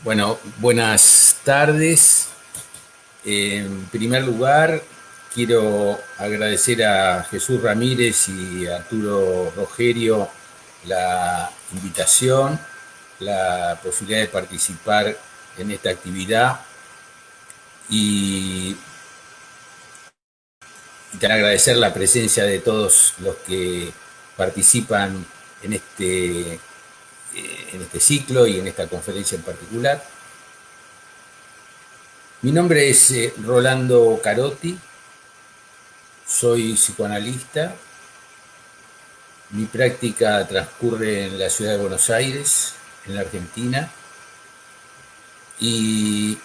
Bueno, buenas tardes. En primer lugar, quiero agradecer a Jesús Ramírez y a Arturo Rogerio la invitación, la posibilidad de participar en esta actividad y agradecer la presencia de todos los que participan en este ciclo y en esta conferencia en particular. Mi nombre es Rolando Carotti, soy psicoanalista, mi práctica transcurre en la ciudad de Buenos Aires, en la Argentina, y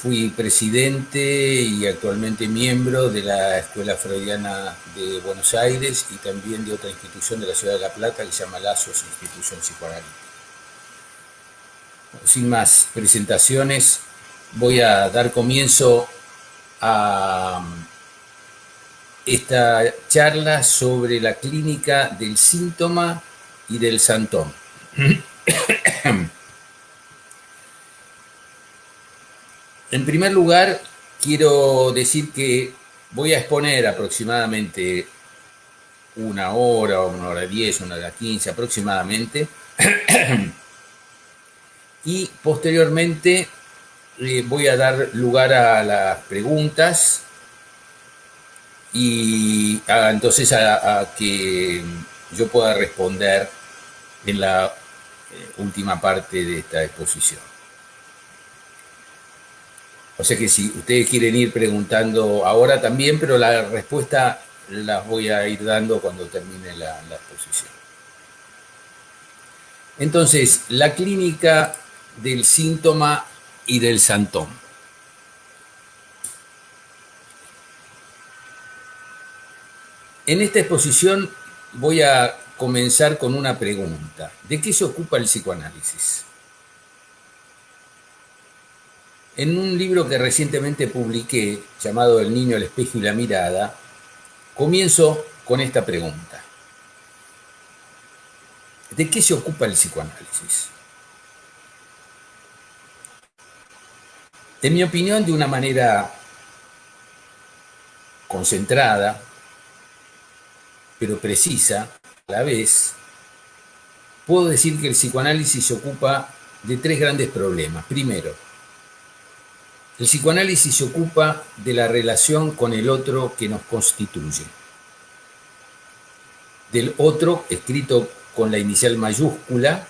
fui presidente y actualmente miembro de la Escuela Freudiana de Buenos Aires y también de otra institución de la ciudad de La Plata que se llama Lazos Institución Psicoanalítica. Sin más presentaciones, voy a dar comienzo a esta charla sobre la clínica del síntoma y del santón. En primer lugar, quiero decir que voy a exponer aproximadamente 1 hora 10, 1 hora 15 aproximadamente, y posteriormente voy a dar lugar a las preguntas y entonces a que yo pueda responder en la última parte de esta exposición. O sea que si ustedes quieren ir preguntando ahora también, pero la respuesta las voy a ir dando cuando termine la exposición. Entonces, la clínica del síntoma y del santón. En esta exposición voy a comenzar con una pregunta. ¿De qué se ocupa el psicoanálisis? En un libro que recientemente publiqué, llamado El niño, el espejo y la mirada, comienzo con esta pregunta. ¿De qué se ocupa el psicoanálisis? En mi opinión, de una manera concentrada, pero precisa a la vez, puedo decir que el psicoanálisis se ocupa de 3 grandes problemas. Primero, el psicoanálisis se ocupa de la relación con el otro que nos constituye. Del otro, escrito con la inicial mayúscula,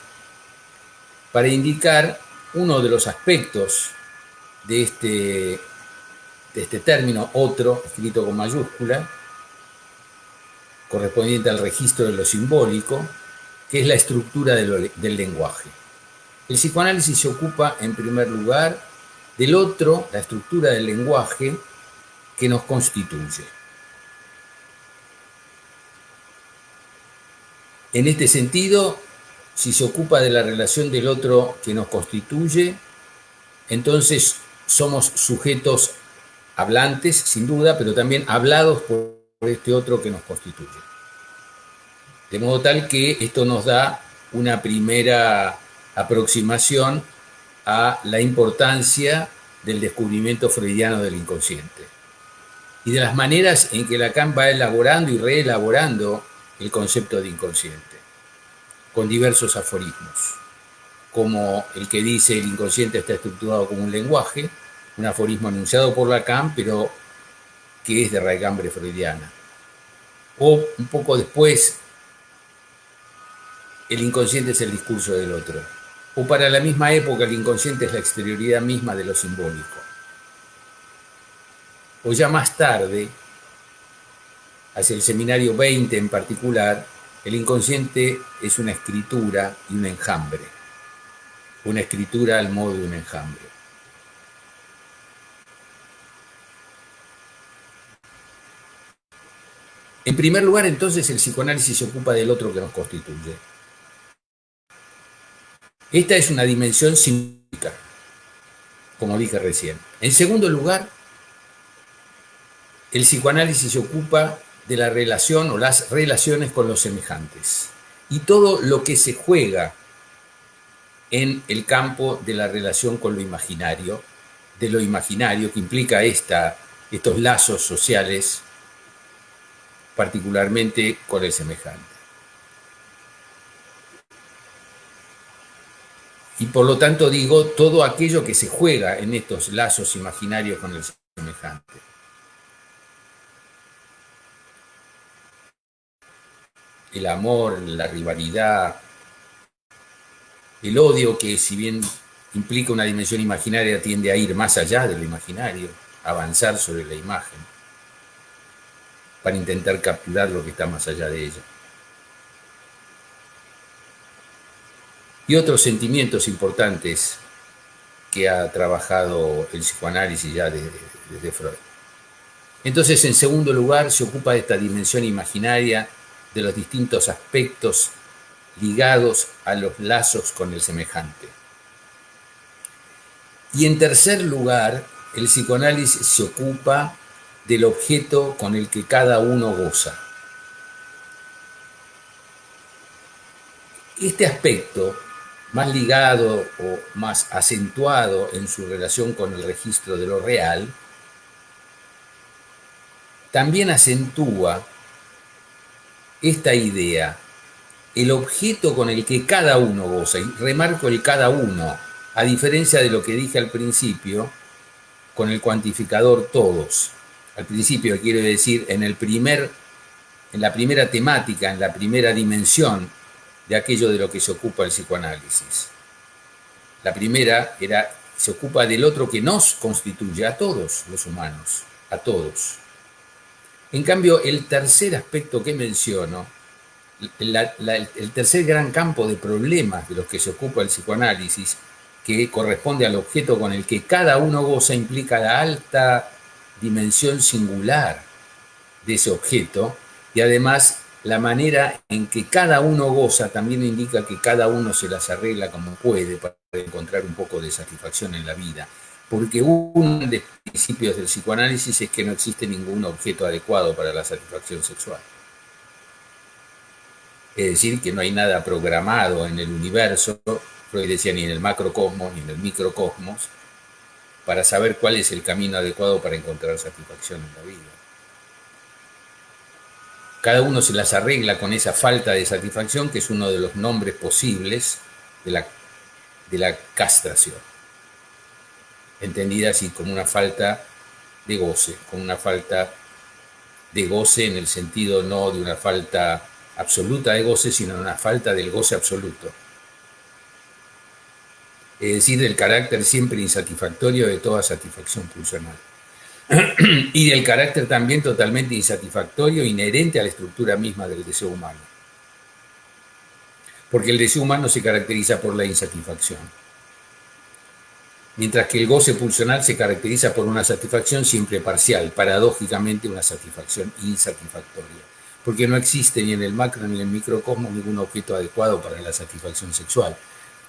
para indicar uno de los aspectos de este término, otro, escrito con mayúscula, correspondiente al registro de lo simbólico, que es la estructura del lenguaje. El psicoanálisis se ocupa, en primer lugar, del otro, la estructura del lenguaje que nos constituye. En este sentido, si se ocupa de la relación del otro que nos constituye, entonces somos sujetos hablantes, sin duda, pero también hablados por este otro que nos constituye. De modo tal que esto nos da una primera aproximación a la importancia del descubrimiento freudiano del inconsciente y de las maneras en que Lacan va elaborando y reelaborando el concepto de inconsciente, con diversos aforismos, como el que dice el inconsciente está estructurado como un lenguaje, un aforismo enunciado por Lacan, pero que es de raigambre freudiana. O un poco después, el inconsciente es el discurso del otro. O para la misma época, el inconsciente es la exterioridad misma de lo simbólico. O ya más tarde, hacia el seminario 20 en particular, el inconsciente es una escritura y un enjambre. Una escritura al modo de un enjambre. En primer lugar, entonces, el psicoanálisis se ocupa del otro que nos constituye. Esta es una dimensión simbólica, como dije recién. En segundo lugar, el psicoanálisis se ocupa de la relación o las relaciones con los semejantes y todo lo que se juega en el campo de la relación con lo imaginario, de lo imaginario que implica estos lazos sociales, particularmente con el semejante. Y por lo tanto digo, todo aquello que se juega en estos lazos imaginarios con el semejante. El amor, la rivalidad, el odio, que si bien implica una dimensión imaginaria, tiende a ir más allá de lo imaginario, avanzar sobre la imagen, para intentar capturar lo que está más allá de ella. Y otros sentimientos importantes que ha trabajado el psicoanálisis ya desde Freud. Entonces, en segundo lugar, se ocupa de esta dimensión imaginaria de los distintos aspectos ligados a los lazos con el semejante. Y en tercer lugar, el psicoanálisis se ocupa del objeto con el que cada uno goza. Este aspecto, más ligado o más acentuado en su relación con el registro de lo real, también acentúa esta idea, el objeto con el que cada uno goza, y remarco el cada uno, a diferencia de lo que dije al principio, con el cuantificador todos. Al principio quiero decir en la primera temática, en la primera dimensión de aquello de lo que se ocupa el psicoanálisis. La primera se ocupa del otro que nos constituye a todos los humanos, a todos. En cambio, el tercer aspecto que menciono, el tercer gran campo de problemas de los que se ocupa el psicoanálisis, que corresponde al objeto con el que cada uno goza, implica la alta dimensión singular de ese objeto, y además la manera en que cada uno goza también indica que cada uno se las arregla como puede para encontrar un poco de satisfacción en la vida. Porque uno de los principios del psicoanálisis es que no existe ningún objeto adecuado para la satisfacción sexual. Es decir, que no hay nada programado en el universo, Freud decía, ni en el macrocosmos ni en el microcosmos, para saber cuál es el camino adecuado para encontrar satisfacción en la vida. Cada uno se las arregla con esa falta de satisfacción, que es uno de los nombres posibles de la castración, entendida así como una falta de goce, como una falta de goce en el sentido no de una falta absoluta de goce, sino una falta del goce absoluto. Es decir, del carácter siempre insatisfactorio de toda satisfacción pulsional. Y del carácter también totalmente insatisfactorio inherente a la estructura misma del deseo humano. Porque el deseo humano se caracteriza por la insatisfacción. Mientras que el goce pulsional se caracteriza por una satisfacción siempre parcial, paradójicamente una satisfacción insatisfactoria. Porque no existe ni en el macro ni en el microcosmos ningún objeto adecuado para la satisfacción sexual.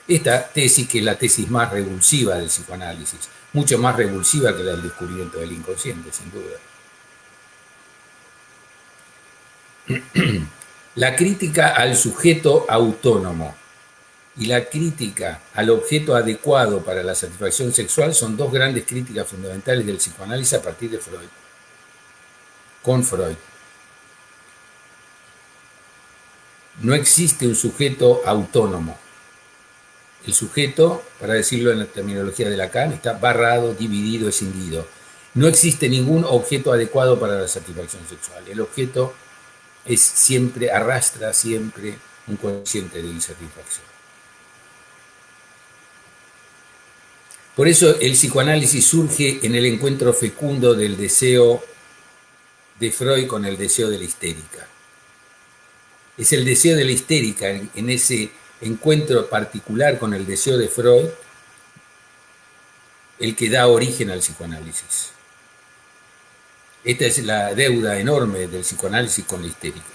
Esta tesis, que es la tesis más revulsiva del psicoanálisis, mucho más revulsiva que la del descubrimiento del inconsciente, sin duda. La crítica al sujeto autónomo y la crítica al objeto adecuado para la satisfacción sexual son dos grandes críticas fundamentales del psicoanálisis a partir de Freud, con Freud. No existe un sujeto autónomo. El sujeto, para decirlo en la terminología de Lacan, está barrado, dividido, escindido. No existe ningún objeto adecuado para la satisfacción sexual. El objeto arrastra siempre un cociente de insatisfacción. Por eso el psicoanálisis surge en el encuentro fecundo del deseo de Freud con el deseo de la histérica. Es el deseo de la histérica en ese encuentro particular con el deseo de Freud el que da origen al psicoanálisis. Esta es la deuda enorme del psicoanálisis con la histérica.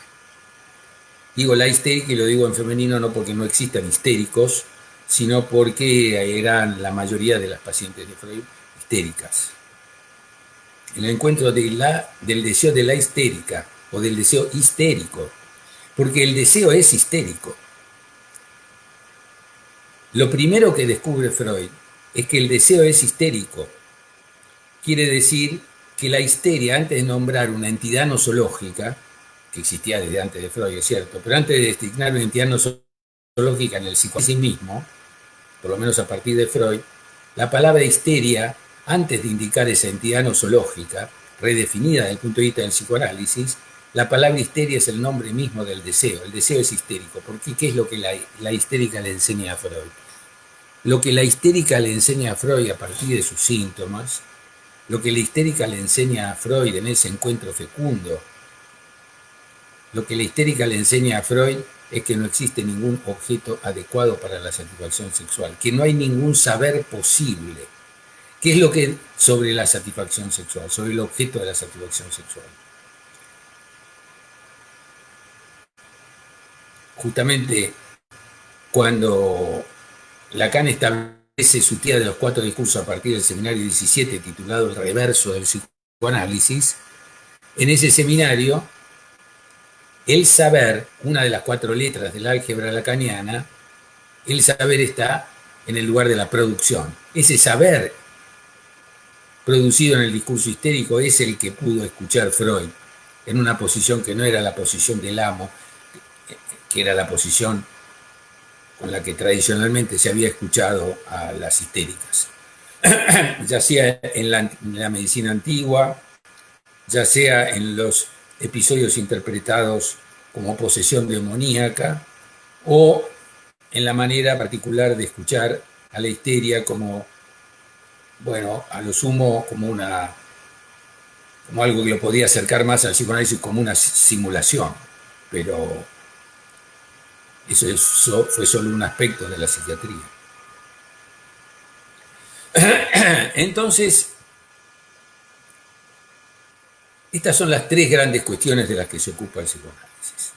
Digo la histérica y lo digo en femenino no porque no existan histéricos, sino porque eran la mayoría de las pacientes de Freud histéricas. El encuentro del deseo de la histérica o del deseo histérico, porque el deseo es histérico. Lo primero que descubre Freud es que el deseo es histérico. Quiere decir que la histeria, antes de nombrar una entidad nosológica, que existía desde antes de Freud, es cierto, pero antes de designar una entidad nosológica en el psicoanálisis mismo, por lo menos a partir de Freud, la palabra histeria, antes de indicar esa entidad nosológica, redefinida desde el punto de vista del psicoanálisis, la palabra histeria es el nombre mismo del deseo. El deseo es histérico. ¿Por qué? ¿Qué es lo que la histérica le enseña a Freud? Lo que la histérica le enseña a Freud a partir de sus síntomas, lo que la histérica le enseña a Freud en ese encuentro fecundo, lo que la histérica le enseña a Freud es que no existe ningún objeto adecuado para la satisfacción sexual, que no hay ningún saber posible. ¿Qué es lo que sobre la satisfacción sexual, sobre el objeto de la satisfacción sexual? Justamente cuando Lacan establece su teoría de los 4 discursos a partir del seminario 17, titulado El reverso del psicoanálisis, en ese seminario, el saber, una de las 4 letras del álgebra lacaniana, el saber está en el lugar de la producción. Ese saber producido en el discurso histérico es el que pudo escuchar Freud en una posición que no era la posición del amo, que era la posición con la que tradicionalmente se había escuchado a las histéricas, ya sea en la medicina antigua, ya sea en los episodios interpretados como posesión demoníaca, o en la manera particular de escuchar a la histeria como, bueno, a lo sumo como algo que lo podía acercar más al psicoanálisis como una simulación, pero eso fue solo un aspecto de la psiquiatría. Entonces, estas son las 3 grandes cuestiones de las que se ocupa el psicoanálisis.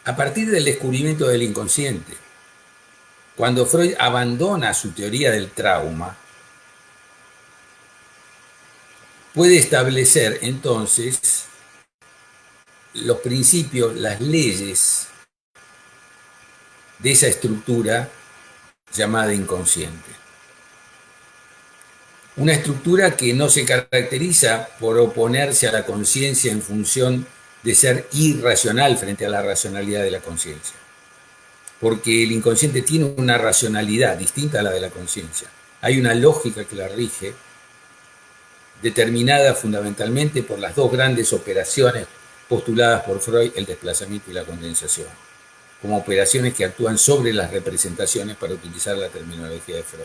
A partir del descubrimiento del inconsciente, cuando Freud abandona su teoría del trauma, puede establecer entonces los principios, las leyes de esa estructura llamada inconsciente. Una estructura que no se caracteriza por oponerse a la conciencia en función de ser irracional frente a la racionalidad de la conciencia. Porque el inconsciente tiene una racionalidad distinta a la de la conciencia. Hay una lógica que la rige, determinada fundamentalmente por las 2 grandes operaciones postuladas por Freud, el desplazamiento y la condensación, como operaciones que actúan sobre las representaciones, para utilizar la terminología de Freud.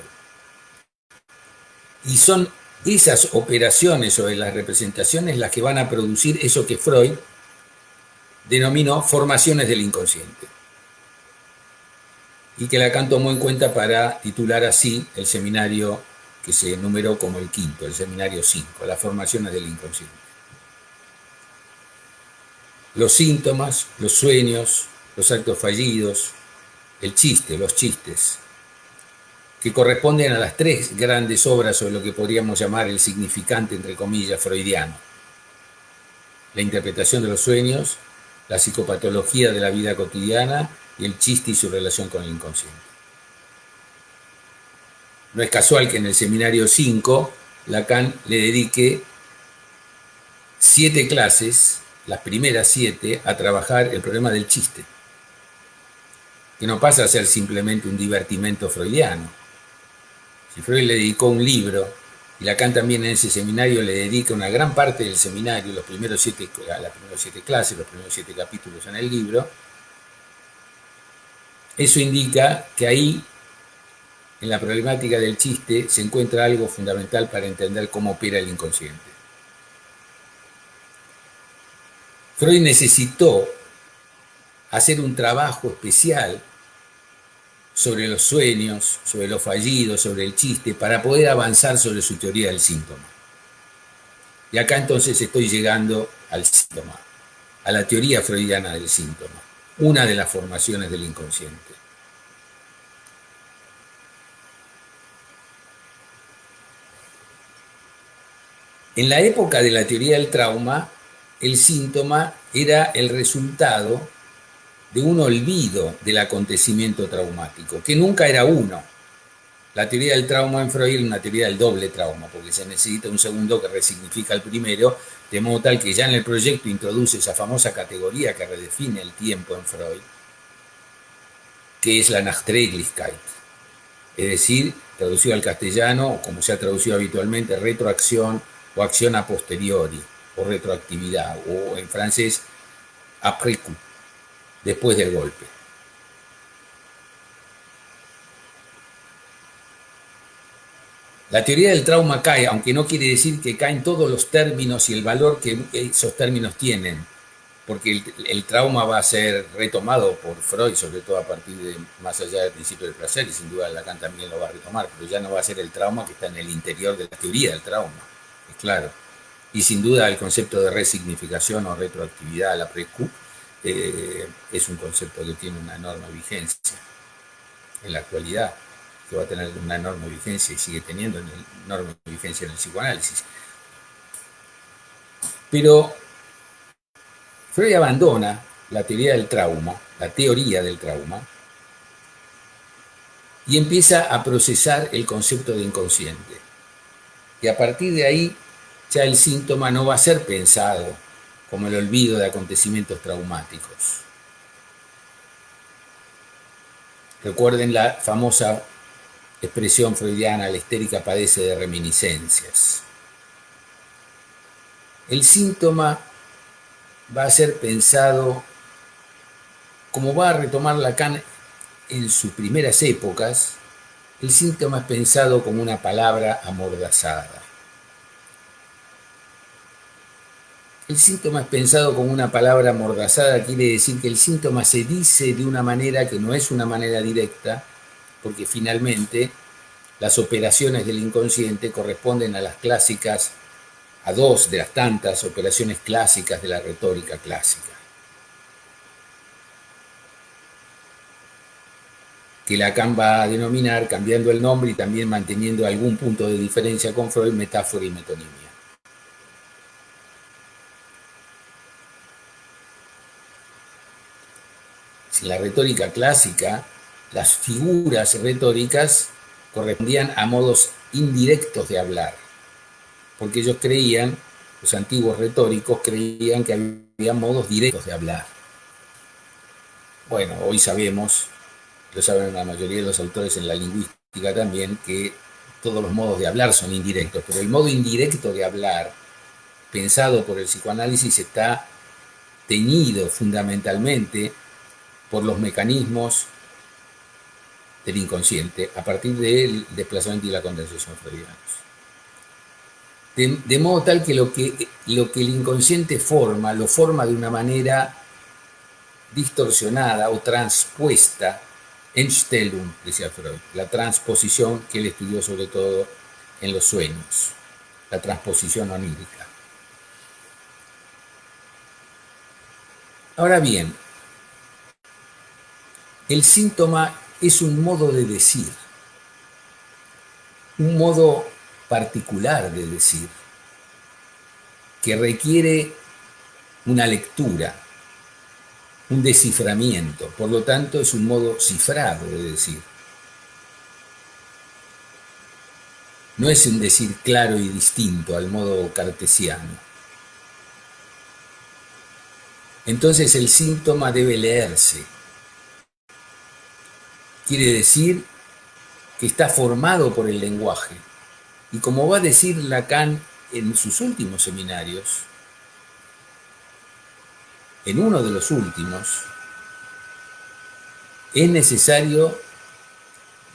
Y son esas operaciones sobre las representaciones las que van a producir eso que Freud denominó formaciones del inconsciente, y que Lacan tomó en cuenta para titular así el seminario que se numeró como el 5º, el seminario 5, las formaciones del inconsciente. Los síntomas, los sueños, los actos fallidos, el chiste, los chistes, que corresponden a las 3 grandes obras sobre lo que podríamos llamar el significante, entre comillas, freudiano. La interpretación de los sueños, la psicopatología de la vida cotidiana y el chiste y su relación con el inconsciente. No es casual que en el seminario 5 Lacan le dedique 7 clases, las primeras 7, a trabajar el problema del chiste, que no pasa a ser simplemente un divertimento freudiano. Si Freud le dedicó un libro, y Lacan también en ese seminario le dedica una gran parte del seminario, las primeras 7 clases, los primeros 7 capítulos en el libro, eso indica que ahí, en la problemática del chiste, se encuentra algo fundamental para entender cómo opera el inconsciente. Freud necesitó hacer un trabajo especial sobre los sueños, sobre los fallidos, sobre el chiste, para poder avanzar sobre su teoría del síntoma. Y acá entonces estoy llegando al síntoma, a la teoría freudiana del síntoma, una de las formaciones del inconsciente. En la época de la teoría del trauma, el síntoma era el resultado de un olvido del acontecimiento traumático, que nunca era uno. La teoría del trauma en Freud es una teoría del doble trauma, porque se necesita un segundo que resignifica el primero, de modo tal que ya en el proyecto introduce esa famosa categoría que redefine el tiempo en Freud, que es la Nachträglichkeit, es decir, traducido al castellano, o como se ha traducido habitualmente, retroacción o acción a posteriori, o retroactividad, o en francés, après coup, después del golpe. La teoría del trauma cae, aunque no quiere decir que caen todos los términos y el valor que esos términos tienen, porque el trauma va a ser retomado por Freud, sobre todo a partir de más allá del principio del placer, y sin duda Lacan también lo va a retomar, pero ya no va a ser el trauma que está en el interior de la teoría del trauma, es claro. Y sin duda el concepto de resignificación o retroactividad, la pre-Q, es un concepto que tiene una enorme vigencia en la actualidad, que va a tener una enorme vigencia y sigue teniendo una enorme vigencia en el psicoanálisis. Pero Freud abandona la teoría del trauma, y empieza a procesar el concepto de inconsciente. Y a partir de ahí, ya el síntoma no va a ser pensado como el olvido de acontecimientos traumáticos. Recuerden la famosa expresión freudiana, la histérica padece de reminiscencias. El síntoma va a ser pensado, como va a retomar Lacan en sus primeras épocas, el síntoma es pensado como una palabra amordazada. El síntoma es pensado como una palabra amordazada, quiere decir que el síntoma se dice de una manera que no es una manera directa, porque finalmente las operaciones del inconsciente corresponden a las clásicas, a dos de las tantas operaciones clásicas de la retórica clásica, que Lacan va a denominar, cambiando el nombre y también manteniendo algún punto de diferencia con Freud, metáfora y metonimia. En la retórica clásica, las figuras retóricas correspondían a modos indirectos de hablar, porque ellos creían, los antiguos retóricos creían que había modos directos de hablar. Bueno, hoy sabemos, lo saben la mayoría de los autores en la lingüística también, que todos los modos de hablar son indirectos, pero el modo indirecto de hablar, pensado por el psicoanálisis, está teñido fundamentalmente por los mecanismos del inconsciente a partir del desplazamiento y la condensación freudianos. De modo tal que lo que el inconsciente forma, lo forma de una manera distorsionada o transpuesta, Entstellung, decía Freud, la transposición que él estudió sobre todo en los sueños, la transposición onírica. Ahora bien, el síntoma es un modo de decir, un modo particular de decir, que requiere una lectura, un desciframiento, por lo tanto es un modo cifrado de decir. No es un decir claro y distinto al modo cartesiano. Entonces el síntoma debe leerse. Quiere decir que está formado por el lenguaje. Y como va a decir Lacan en sus últimos seminarios, en uno de los últimos, es necesario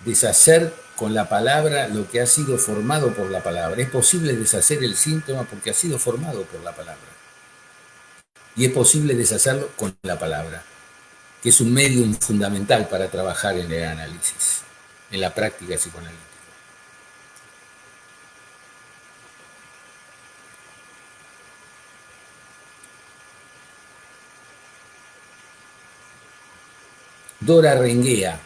deshacer con la palabra lo que ha sido formado por la palabra. Es posible deshacer el síntoma porque ha sido formado por la palabra. Y es posible deshacerlo con la palabra, que es un medium fundamental para trabajar en el análisis, en la práctica psicoanalítica. Dora Renguea,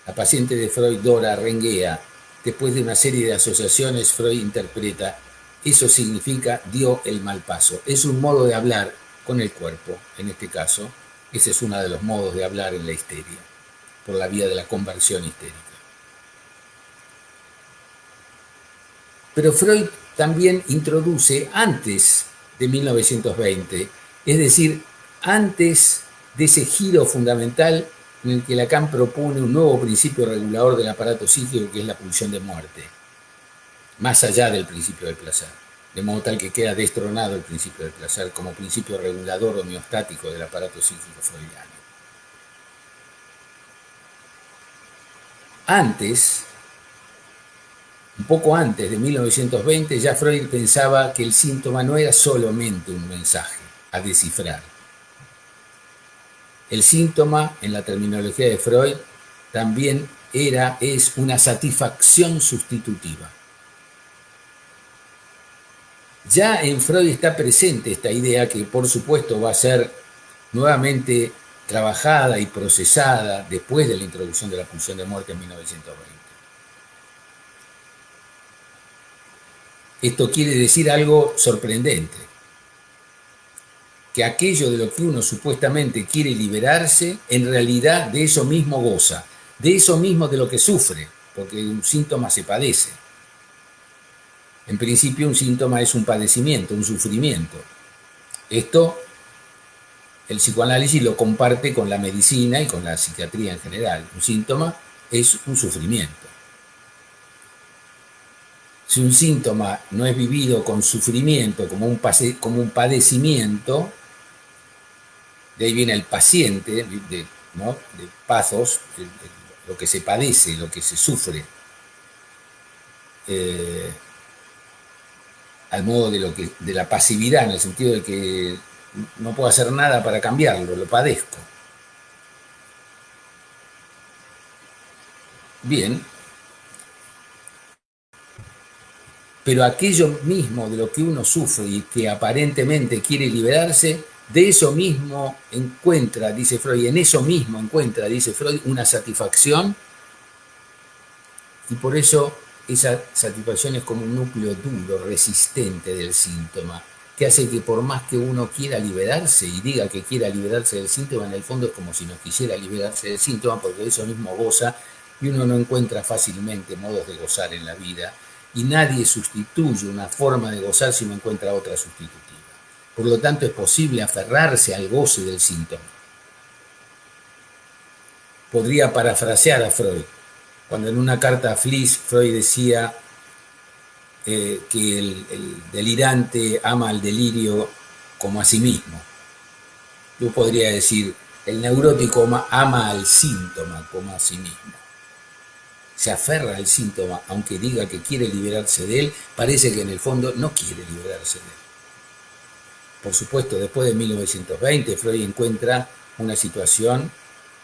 la paciente de Freud, Dora Renguea, después de una serie de asociaciones, Freud interpreta, eso significa dio el mal paso. Es un modo de hablar con el cuerpo, en este caso, Ese es uno de los modos de hablar en la histeria, por la vía de la conversión histérica. Pero Freud también introduce antes de 1920, es decir, antes de ese giro fundamental en el que Lacan propone un nuevo principio regulador del aparato psíquico, que es la pulsión de muerte, más allá del principio del placer, de modo tal que queda destronado el principio del placer como principio regulador homeostático del aparato psíquico freudiano. Antes, un poco antes de 1920, ya Freud pensaba que el síntoma no era solamente un mensaje a descifrar. El síntoma, en la terminología de Freud, también es una satisfacción sustitutiva. Ya en Freud está presente esta idea que, por supuesto, va a ser nuevamente trabajada y procesada después de la introducción de la pulsión de muerte en 1920. Esto quiere decir algo sorprendente, que aquello de lo que uno supuestamente quiere liberarse, en realidad de eso mismo goza, de eso mismo de lo que sufre, porque un síntoma se padece. En principio un síntoma es un padecimiento, un sufrimiento. Esto el psicoanálisis lo comparte con la medicina y con la psiquiatría en general. Un síntoma es un sufrimiento. Si un síntoma no es vivido con sufrimiento, como un padecimiento, de ahí viene el paciente, ¿no? De pathos, lo que se padece, lo que se sufre, al modo de la pasividad, en el sentido de que no puedo hacer nada para cambiarlo, lo padezco. Bien, pero aquello mismo de lo que uno sufre y que aparentemente quiere liberarse, de eso mismo encuentra, dice Freud, en eso mismo encuentra, dice Freud, una satisfacción, y por eso esa satisfacción es como un núcleo duro, resistente del síntoma, que hace que por más que uno quiera liberarse y diga que quiera liberarse del síntoma, en el fondo es como si no quisiera liberarse del síntoma, porque de eso mismo goza, y uno no encuentra fácilmente modos de gozar en la vida, y nadie sustituye una forma de gozar si no encuentra otra sustitutiva. Por lo tanto, es posible aferrarse al goce del síntoma. Podría parafrasear a Freud, cuando en una carta a Fliess, Freud decía que el delirante ama al delirio como a sí mismo. Yo podría decir, el neurótico ama al síntoma como a sí mismo. Se aferra al síntoma, aunque diga que quiere liberarse de él, parece que en el fondo no quiere liberarse de él. Por supuesto, después de 1920, Freud encuentra una situación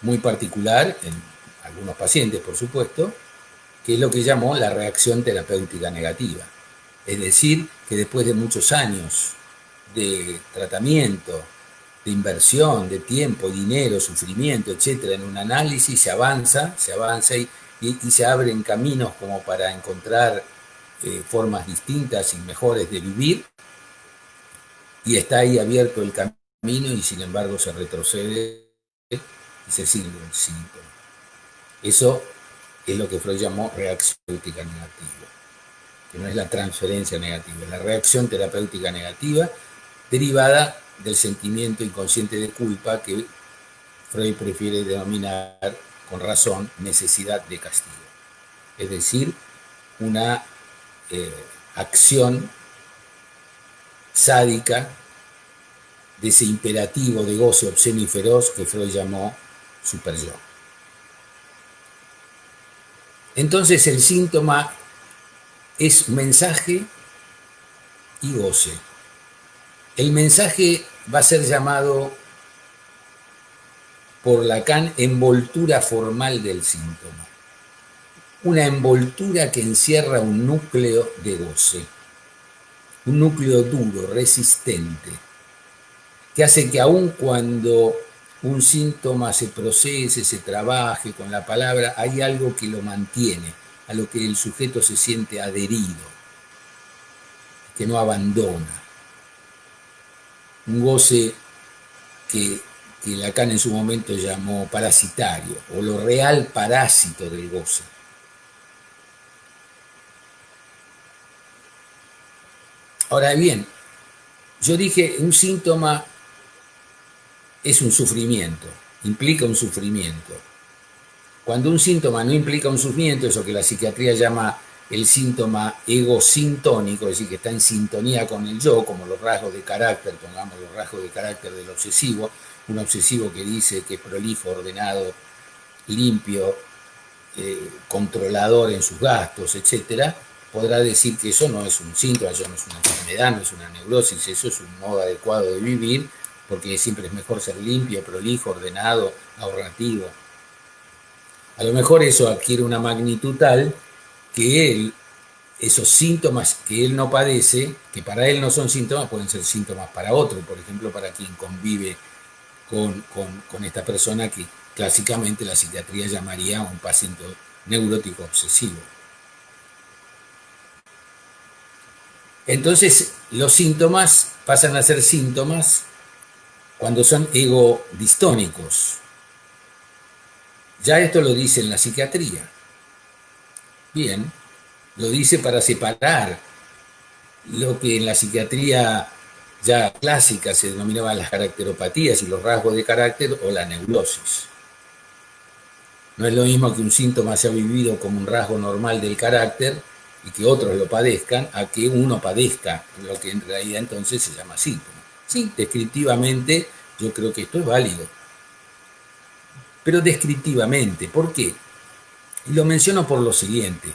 muy particular, en algunos pacientes, por supuesto, que es lo que llamó la reacción terapéutica negativa. Es decir, que después de muchos años de tratamiento, de inversión, de tiempo, dinero, sufrimiento, etcétera, en un análisis se avanza y se abren caminos como para encontrar formas distintas y mejores de vivir, y está ahí abierto el camino y sin embargo se retrocede y se sigue el síntoma. Eso es lo que Freud llamó reacción terapéutica negativa, que no es la transferencia negativa, es la reacción terapéutica negativa derivada del sentimiento inconsciente de culpa que Freud prefiere denominar, con razón, necesidad de castigo. Es decir, una acción sádica de ese imperativo de goce obsceno y feroz que Freud llamó superyo. Entonces el síntoma es mensaje y goce. El mensaje va a ser llamado por Lacan envoltura formal del síntoma. Una envoltura que encierra un núcleo de goce, un núcleo duro, resistente, que hace que aun cuando un síntoma se procese, se trabaje con la palabra, hay algo que lo mantiene, a lo que el sujeto se siente adherido, que no abandona. Un goce que que Lacan en su momento llamó parasitario, o lo real parásito del goce. Ahora bien, yo dije, un síntoma es un sufrimiento, implica un sufrimiento. Cuando un síntoma no implica un sufrimiento, eso que la psiquiatría llama el síntoma egosintónico, es decir, que está en sintonía con el yo, como los rasgos de carácter, pongamos los rasgos de carácter del obsesivo, un obsesivo que dice que es prolijo, ordenado, limpio, controlador en sus gastos, etcétera, podrá decir que eso no es un síntoma, eso no es una enfermedad, no es una neurosis, eso es un modo adecuado de vivir, porque siempre es mejor ser limpio, prolijo, ordenado, ahorrativo. A lo mejor eso adquiere una magnitud tal que él, esos síntomas que él no padece, que para él no son síntomas, pueden ser síntomas para otro, por ejemplo, para quien convive con esta persona que clásicamente la psiquiatría llamaría un paciente neurótico obsesivo. Entonces, los síntomas pasan a ser síntomas cuando son egodistónicos. Ya esto lo dice en la psiquiatría. Bien, lo dice para separar lo que en la psiquiatría ya clásica se denominaban las caracteropatías y los rasgos de carácter o la neurosis. No es lo mismo que un síntoma sea vivido como un rasgo normal del carácter y que otros lo padezcan, a que uno padezca lo que en realidad entonces se llama síntoma. Sí, descriptivamente yo creo que esto es válido. Pero descriptivamente, ¿por qué? Y lo menciono por lo siguiente,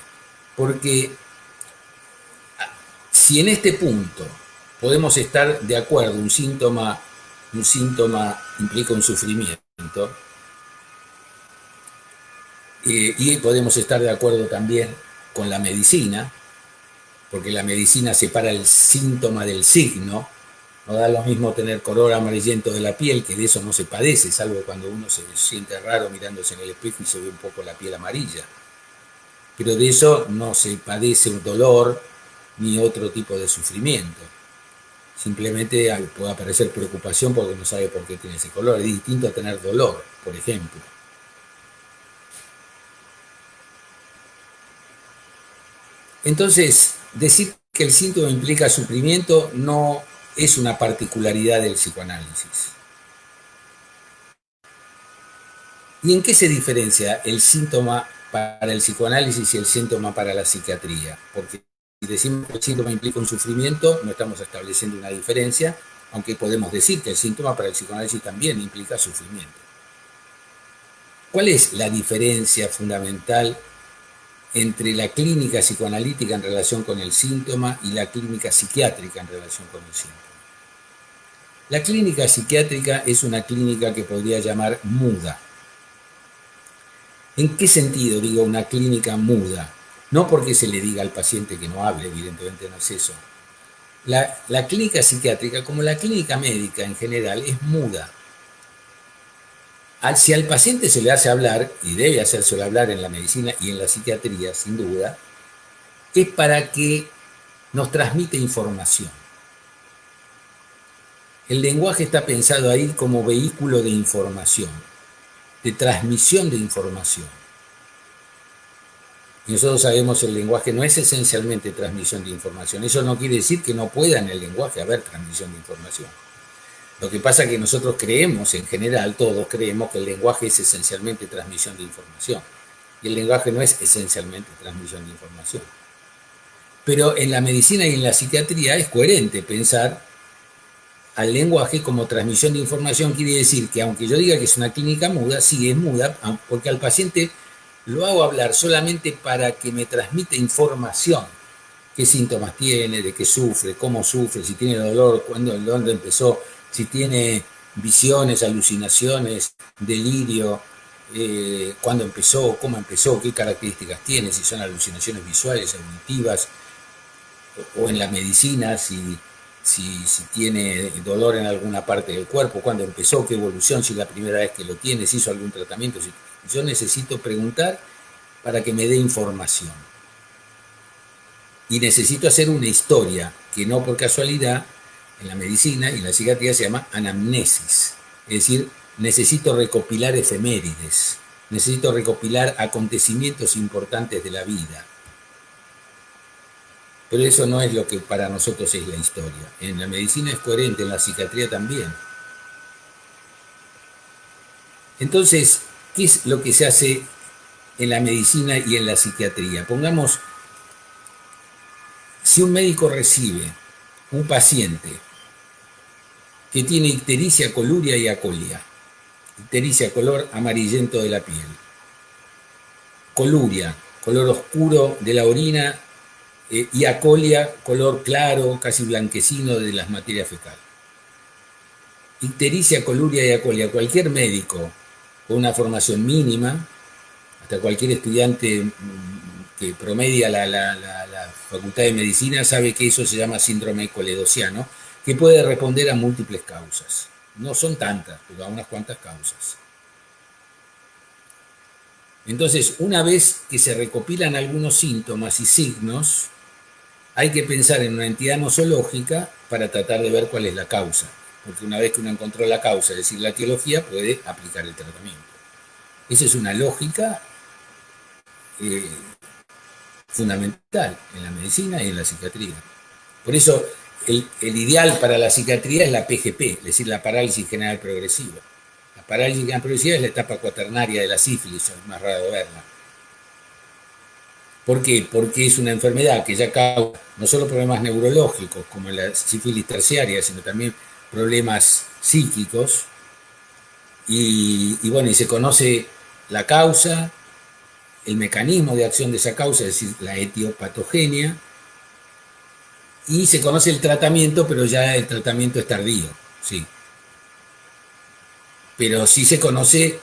porque si en este punto podemos estar de acuerdo, un síntoma implica un sufrimiento, y podemos estar de acuerdo también con la medicina, porque la medicina separa el síntoma del signo. No da lo mismo tener color amarillento de la piel, que de eso no se padece, salvo cuando uno se siente raro mirándose en el espejo y se ve un poco la piel amarilla. Pero de eso no se padece un dolor ni otro tipo de sufrimiento. Simplemente puede aparecer preocupación porque no sabe por qué tiene ese color. Es distinto a tener dolor, por ejemplo. Entonces, decir que el síntoma implica sufrimiento no es una particularidad del psicoanálisis. ¿Y en qué se diferencia el síntoma para el psicoanálisis y el síntoma para la psiquiatría? Porque si decimos que el síntoma implica un sufrimiento, no estamos estableciendo una diferencia, aunque podemos decir que el síntoma para el psicoanálisis también implica sufrimiento. ¿Cuál es la diferencia fundamental entre la clínica psicoanalítica en relación con el síntoma y la clínica psiquiátrica en relación con el síntoma? La clínica psiquiátrica es una clínica que podría llamar muda. ¿En qué sentido digo una clínica muda? No porque se le diga al paciente que no hable, evidentemente no es eso. La clínica psiquiátrica, como la clínica médica en general, es muda. Si al paciente se le hace hablar, y debe hacérselo hablar en la medicina y en la psiquiatría, sin duda, es para que nos transmite información. El lenguaje está pensado ahí como vehículo de información, de transmisión de información. Y nosotros sabemos que el lenguaje no es esencialmente transmisión de información. Eso no quiere decir que no pueda en el lenguaje haber transmisión de información. Lo que pasa es que nosotros creemos, en general, todos creemos que el lenguaje es esencialmente transmisión de información. Y el lenguaje no es esencialmente transmisión de información. Pero en la medicina y en la psiquiatría es coherente pensar al lenguaje como transmisión de información. Quiere decir que aunque yo diga que es una clínica muda, sí es muda, porque al paciente lo hago hablar solamente para que me transmita información. Qué síntomas tiene, de qué sufre, cómo sufre, si tiene dolor, dónde empezó, si tiene visiones, alucinaciones, delirio, cuándo empezó, cómo empezó, qué características tiene, si son alucinaciones visuales, auditivas, o en la medicina, si tiene dolor en alguna parte del cuerpo, cuándo empezó, qué evolución, si es la primera vez que lo tiene, si hizo algún tratamiento. Yo necesito preguntar para que me dé información. Y necesito hacer una historia que no por casualidad en la medicina y en la psiquiatría se llama anamnesis. Es decir, necesito recopilar efemérides, necesito recopilar acontecimientos importantes de la vida. Pero eso no es lo que para nosotros es la historia. En la medicina es coherente, en la psiquiatría también. Entonces, ¿qué es lo que se hace en la medicina y en la psiquiatría? Pongamos, si un médico recibe un paciente que tiene ictericia, coluria y acolia, ictericia, color amarillento de la piel, coluria, color oscuro de la orina, y acolia, color claro, casi blanquecino de las materias fecales. Ictericia, coluria y acolia, cualquier médico con una formación mínima, hasta cualquier estudiante que promedia la Facultad de Medicina sabe que eso se llama síndrome coledosiano, que puede responder a múltiples causas. No son tantas, pero a unas cuantas causas. Entonces, una vez que se recopilan algunos síntomas y signos, hay que pensar en una entidad nosológica para tratar de ver cuál es la causa. Porque una vez que uno encontró la causa, es decir, la etiología, puede aplicar el tratamiento. Esa es una lógica fundamental en la medicina y en la psiquiatría. Por eso, el ideal para la psiquiatría es la PGP, es decir, la parálisis general progresiva. La parálisis general progresiva es la etapa cuaternaria de la sífilis, es más raro verla. ¿Por qué? Porque es una enfermedad que ya causa no solo problemas neurológicos, como la sífilis terciaria, sino también problemas psíquicos. Y bueno, y se conoce la causa, el mecanismo de acción de esa causa, es decir, la etiopatogenia, y se conoce el tratamiento, pero ya el tratamiento es tardío, sí. Pero sí se conoce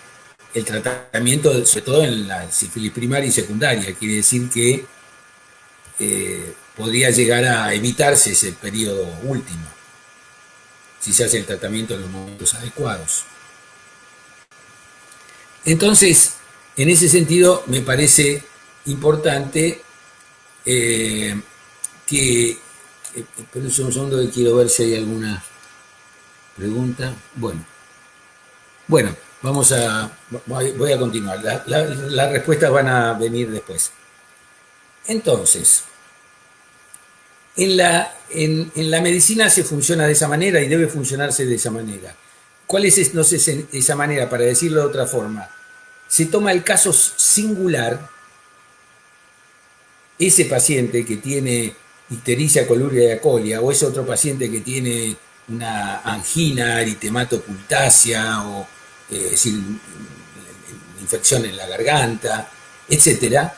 el tratamiento, sobre todo en la sífilis primaria y secundaria, quiere decir que podría llegar a evitarse ese periodo último, si se hace el tratamiento en los momentos adecuados. Entonces, en ese sentido, me parece importante que... Espera un segundo que quiero ver si hay alguna pregunta. Bueno, voy a continuar. Las respuestas van a venir después. Entonces, en la medicina se funciona de esa manera y debe funcionarse de esa manera. ¿Cuál es esa manera? Para decirlo de otra forma, se toma el caso singular, ese paciente que tiene ictericia, coluria y acolia, o ese otro paciente que tiene una angina, eritematocultácea, o infección en la garganta, etcétera,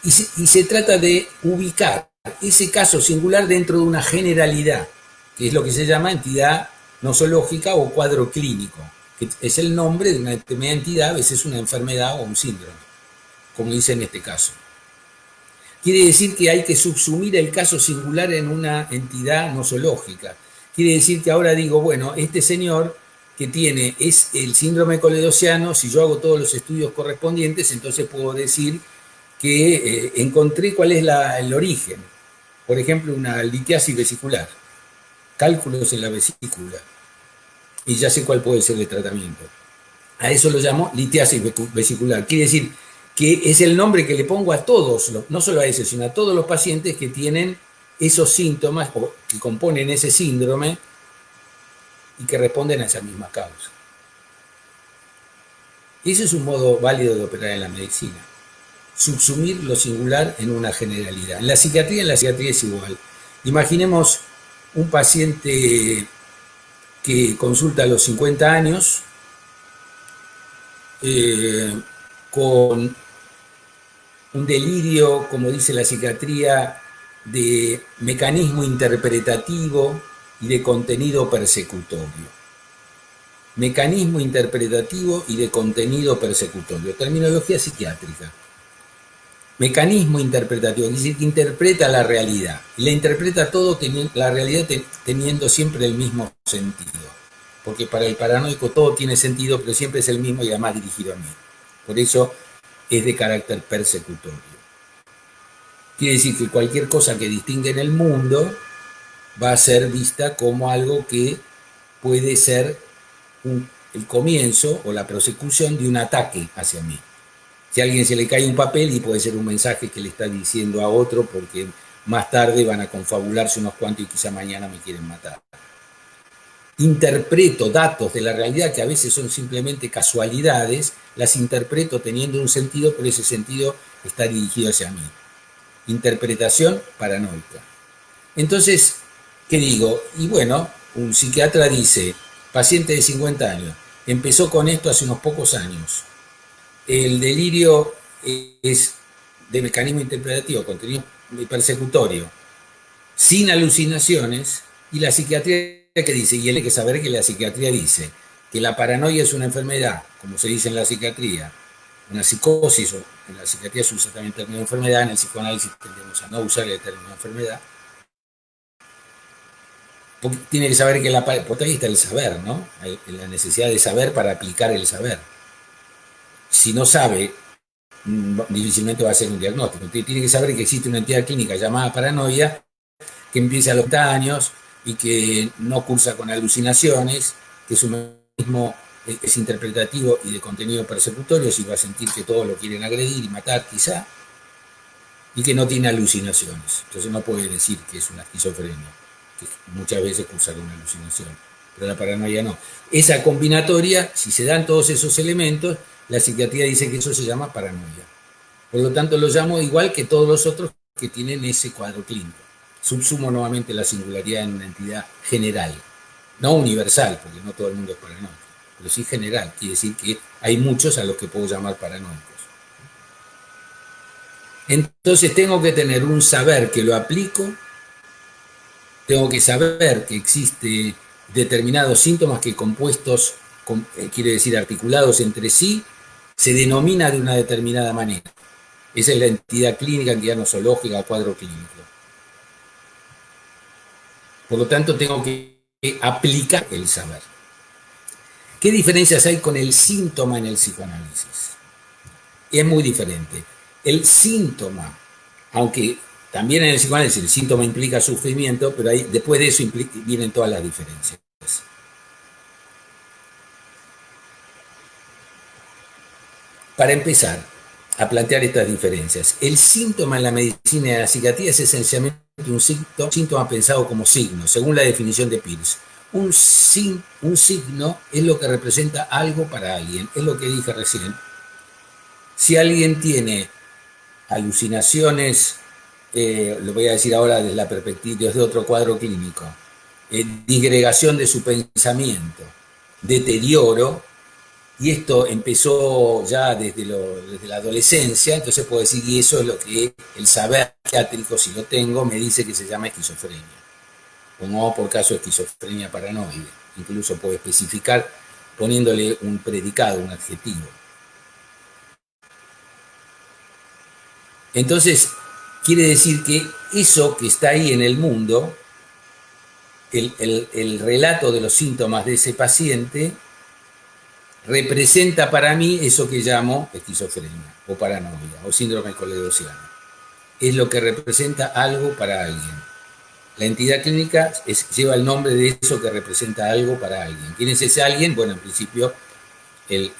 y se trata de ubicar ese caso singular dentro de una generalidad, que es lo que se llama entidad nosológica o cuadro clínico, que es el nombre de una determinada entidad, a veces una enfermedad o un síndrome, como dice en este caso. Quiere decir que hay que subsumir el caso singular en una entidad nosológica. Quiere decir que ahora digo, bueno, este señor que tiene es el síndrome coledosiano, si yo hago todos los estudios correspondientes, entonces puedo decir que encontré cuál es el origen. Por ejemplo, una litiasis vesicular, cálculos en la vesícula, y ya sé cuál puede ser el tratamiento. A eso lo llamo litiasis vesicular. Quiere decir que es el nombre que le pongo a todos, no solo a ese, sino a todos los pacientes que tienen esos síntomas o que componen ese síndrome y que responden a esa misma causa. Ese es un modo válido de operar en la medicina. Subsumir lo singular en una generalidad. En la psiquiatría es igual. Imaginemos un paciente que consulta a los 50 años con un delirio, como dice la psiquiatría, de mecanismo interpretativo y de contenido persecutorio. Mecanismo interpretativo y de contenido persecutorio. Terminología psiquiátrica. Mecanismo interpretativo, es decir, que interpreta la realidad. Y la interpreta todo, la realidad teniendo siempre el mismo sentido. Porque para el paranoico todo tiene sentido, pero siempre es el mismo y además dirigido a mí. Por eso es de carácter persecutorio. Quiere decir que cualquier cosa que distingue en el mundo va a ser vista como algo que puede ser el comienzo o la prosecución de un ataque hacia mí. Si a alguien se le cae un papel y puede ser un mensaje que le está diciendo a otro porque más tarde van a confabularse unos cuantos y quizá mañana me quieren matar. Interpreto datos de la realidad que a veces son simplemente casualidades, las interpreto teniendo un sentido, pero ese sentido está dirigido hacia mí. Interpretación paranoica. Entonces, ¿qué digo? Y bueno, un psiquiatra dice, paciente de 50 años, empezó con esto hace unos pocos años. El delirio es de mecanismo interpretativo, contenido persecutorio, sin alucinaciones, y la psiquiatría que dice, y él hay que saber que la psiquiatría dice que la paranoia es una enfermedad, como se dice en la psiquiatría, una psicosis, o en la psiquiatría se usa también el término enfermedad, en el psicoanálisis tendemos a no usar el término enfermedad, porque tiene que saber que porque ahí está el saber, ¿no? La necesidad de saber para aplicar el saber. Si no sabe, difícilmente va a ser un diagnóstico. Tiene que saber que existe una entidad clínica llamada paranoia que empieza a los 80 años y que no cursa con alucinaciones, que su mecanismo es interpretativo y de contenido persecutorio, si va a sentir que todos lo quieren agredir y matar quizá, y que no tiene alucinaciones. Entonces no puede decir que es una esquizofrenia, que muchas veces cursa con una alucinación, pero la paranoia no. Esa combinatoria, si se dan todos esos elementos, la psiquiatría dice que eso se llama paranoia. Por lo tanto, lo llamo igual que todos los otros que tienen ese cuadro clínico. Subsumo nuevamente la singularidad en una entidad general, no universal, porque no todo el mundo es paranoico, pero sí general. Quiere decir que hay muchos a los que puedo llamar paranoicos. Entonces tengo que tener un saber que lo aplico, tengo que saber que existe determinados síntomas que compuestos, quiere decir articulados entre sí, se denomina de una determinada manera. Esa es la entidad clínica, entidad nosológica, cuadro clínico. Por lo tanto, tengo que aplicar el saber. ¿Qué diferencias hay con el síntoma en el psicoanálisis? Es muy diferente. El síntoma, aunque también en el psicoanálisis el síntoma implica sufrimiento, pero ahí, después de eso vienen todas las diferencias. Para empezar a plantear estas diferencias, el síntoma en la medicina y en la psiquiatría es esencialmente un síntoma pensado como signo, según la definición de Peirce. Un signo es lo que representa algo para alguien, es lo que dije recién. Si alguien tiene alucinaciones, lo voy a decir ahora desde la perspectiva, desde otro cuadro clínico, disgregación de su pensamiento, deterioro, y esto empezó ya desde la adolescencia, entonces puedo decir, y eso es lo que el saber psiquiátrico, si lo tengo, me dice que se llama esquizofrenia. O no, por caso, esquizofrenia paranoide. Incluso puedo especificar poniéndole un predicado, un adjetivo. Entonces, quiere decir que eso que está ahí en el mundo, el relato de los síntomas de ese paciente, representa para mí eso que llamo esquizofrenia, o paranoia, o síndrome coledociano. Es lo que representa algo para alguien. La entidad clínica lleva el nombre de eso que representa algo para alguien. ¿Quién es ese alguien? Bueno, en principio, el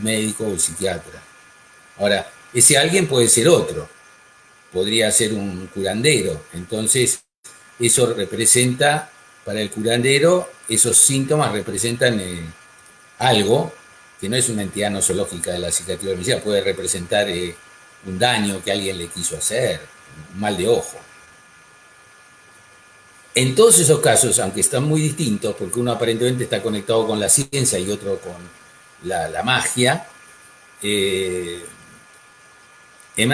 médico o el psiquiatra. Ahora, ese alguien puede ser otro. Podría ser un curandero. Entonces, eso representa, para el curandero, esos síntomas representan algo que no es una entidad nosológica de la psiquiatría o la medicina, puede representar un daño que alguien le quiso hacer, un mal de ojo. En todos esos casos, aunque están muy distintos, porque uno aparentemente está conectado con la ciencia y otro con la magia, en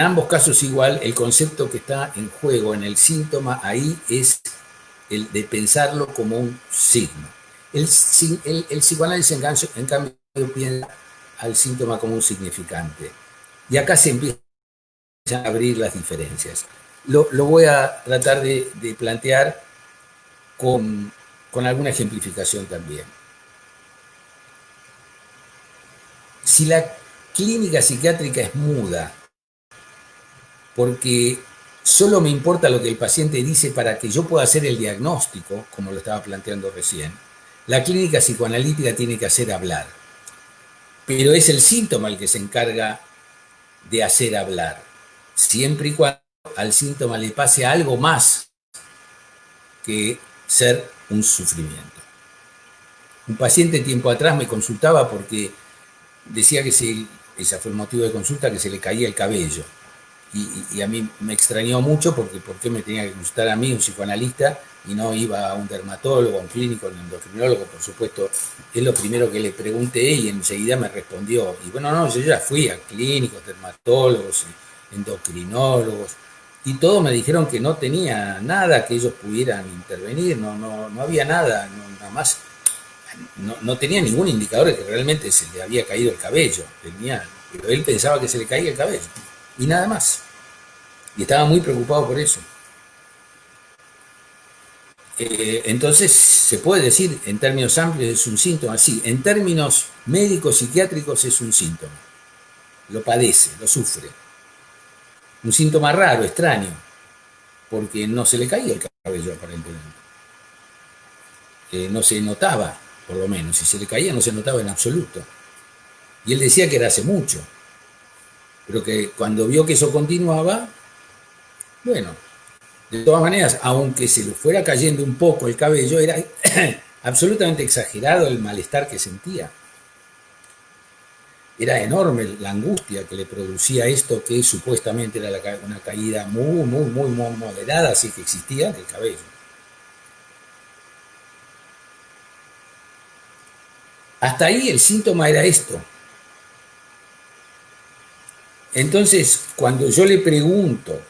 ambos casos igual, el concepto que está en juego en el síntoma ahí es el de pensarlo como un signo. El psicoanálisis, en cambio, piensa al síntoma como un significante. Y acá se empiezan a abrir las diferencias. Lo voy a tratar de plantear con alguna ejemplificación también. Si la clínica psiquiátrica es muda, porque solo me importa lo que el paciente dice para que yo pueda hacer el diagnóstico, como lo estaba planteando recién, La clínica psicoanalítica tiene que hacer hablar, pero es el síntoma el que se encarga de hacer hablar, siempre y cuando al síntoma le pase algo más que ser un sufrimiento. Un paciente tiempo atrás me consultaba porque decía que ese fue el motivo de consulta, que se le caía el cabello. Y a mí me extrañó mucho porque ¿por qué me tenía que consultar a mí, un psicoanalista, y no iba a un dermatólogo, a un clínico, a un endocrinólogo? Por supuesto, es lo primero que le pregunté y enseguida me respondió. Y bueno, no, yo ya fui a clínicos, dermatólogos, endocrinólogos, y todos me dijeron que no tenía nada que ellos pudieran intervenir, no había nada, nada más. No tenía ningún indicador de que realmente se le había caído el cabello, pero él pensaba que se le caía el cabello, y nada más. Y estaba muy preocupado por eso. Entonces, se puede decir, en términos amplios, es un síntoma. Sí, en términos médicos, psiquiátricos, es un síntoma. Lo padece, lo sufre. Un síntoma raro, extraño, porque no se le caía el cabello aparentemente. No se notaba, por lo menos. Si se le caía, no se notaba en absoluto. Y él decía que era hace mucho, pero que cuando vio que eso continuaba, bueno, de todas maneras, aunque se le fuera cayendo un poco el cabello, era absolutamente exagerado el malestar que sentía. Era enorme la angustia que le producía esto, que supuestamente era una caída muy moderada, así que existía, del cabello. Hasta ahí el síntoma era esto. Entonces, cuando yo le pregunto,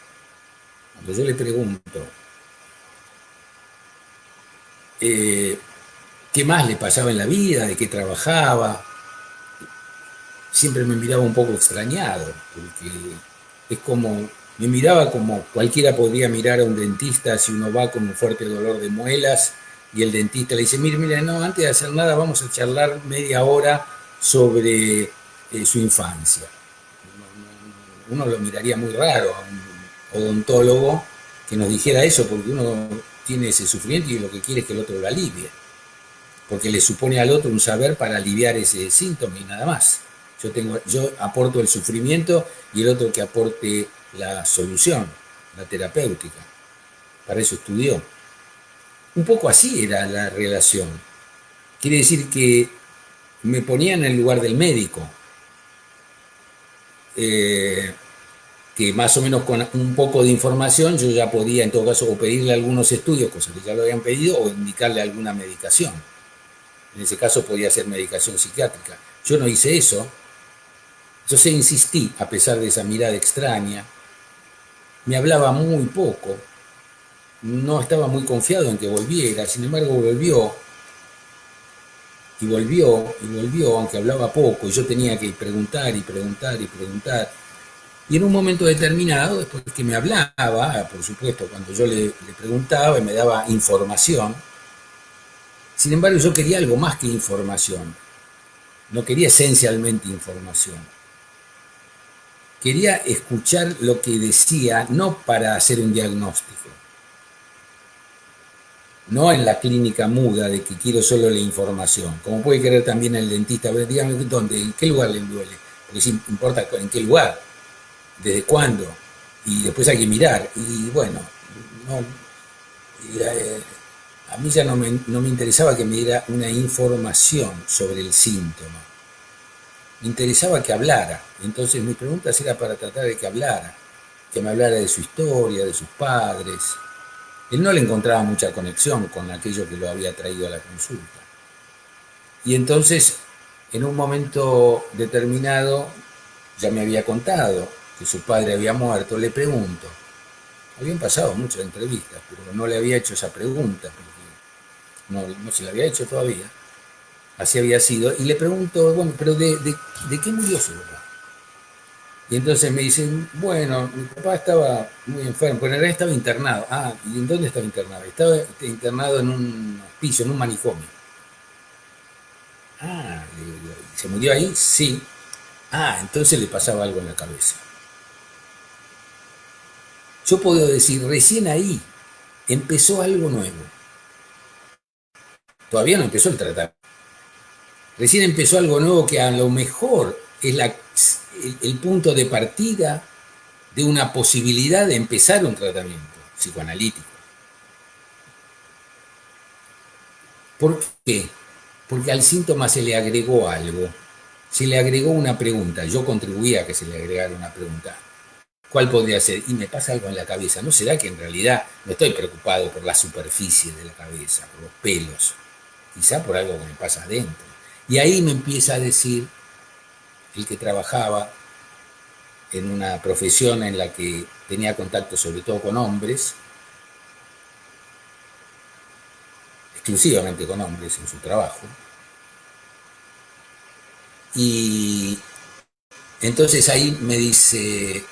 qué más le pasaba en la vida, de qué trabajaba, siempre me miraba un poco extrañado, porque es como, me miraba como cualquiera podría mirar a un dentista si uno va con un fuerte dolor de muelas y el dentista le dice, mire, no, antes de hacer nada vamos a charlar media hora sobre su infancia. Uno lo miraría muy raro a un odontólogo que nos dijera eso, porque uno tiene ese sufrimiento y lo que quiere es que el otro lo alivie, porque le supone al otro un saber para aliviar ese síntoma y nada más. Yo aporto el sufrimiento y el otro que aporte la solución, la terapéutica. Para eso estudió. Un poco así era la relación. Quiere decir que me ponía en el lugar del médico, que más o menos con un poco de información yo ya podía en todo caso o pedirle algunos estudios, cosas que ya lo habían pedido, o indicarle alguna medicación. En ese caso podía ser medicación psiquiátrica. Yo no hice eso. Entonces insistí, a pesar de esa mirada extraña. Me hablaba muy poco. No estaba muy confiado en que volviera. Sin embargo, volvió. Y volvió, y volvió, aunque hablaba poco. Y yo tenía que preguntar y preguntar y preguntar. Y en un momento determinado, después que me hablaba, por supuesto, cuando yo le preguntaba y me daba información, sin embargo, yo quería algo más que información. No quería esencialmente información. Quería escuchar lo que decía, no para hacer un diagnóstico, no en la clínica muda de que quiero solo la información, como puede querer también el dentista, ver, dígame dónde, en qué lugar le duele, porque sí importa en qué lugar, desde cuándo, y después hay que mirar, y bueno, no, a mí ya no me interesaba que me diera una información sobre el síntoma, me interesaba que hablara. Entonces mis preguntas eran para tratar de que hablara, que me hablara de su historia, de sus padres. Él no le encontraba mucha conexión con aquello que lo había traído a la consulta. Y entonces, en un momento determinado, ya me había contado que su padre había muerto. Le pregunto, habían pasado muchas entrevistas, pero no le había hecho esa pregunta, porque no se la había hecho todavía. Así había sido. Y le pregunto, bueno, pero ¿de qué murió su papá? Y entonces me dicen, bueno, mi papá estaba muy enfermo, pero en realidad estaba internado. Ah, ¿y en dónde estaba internado? Estaba internado en un hospicio, en un manicomio. Ah, le digo, ¿se murió ahí? Sí. Ah, entonces le pasaba algo en la cabeza. Yo puedo decir, recién ahí empezó algo nuevo. Todavía no empezó el tratamiento. Recién empezó algo nuevo que a lo mejor es el punto de partida de una posibilidad de empezar un tratamiento psicoanalítico. ¿Por qué? Porque al síntoma se le agregó algo, se le agregó una pregunta. Yo contribuía a que se le agregara una pregunta. ¿Cuál podría ser? Y me pasa algo en la cabeza. ¿No será que en realidad no estoy preocupado por la superficie de la cabeza, por los pelos? Quizá por algo que me pasa adentro. Y ahí me empieza a decir el que trabajaba en una profesión en la que tenía contacto sobre todo con hombres, exclusivamente con hombres en su trabajo. Y entonces ahí me dice,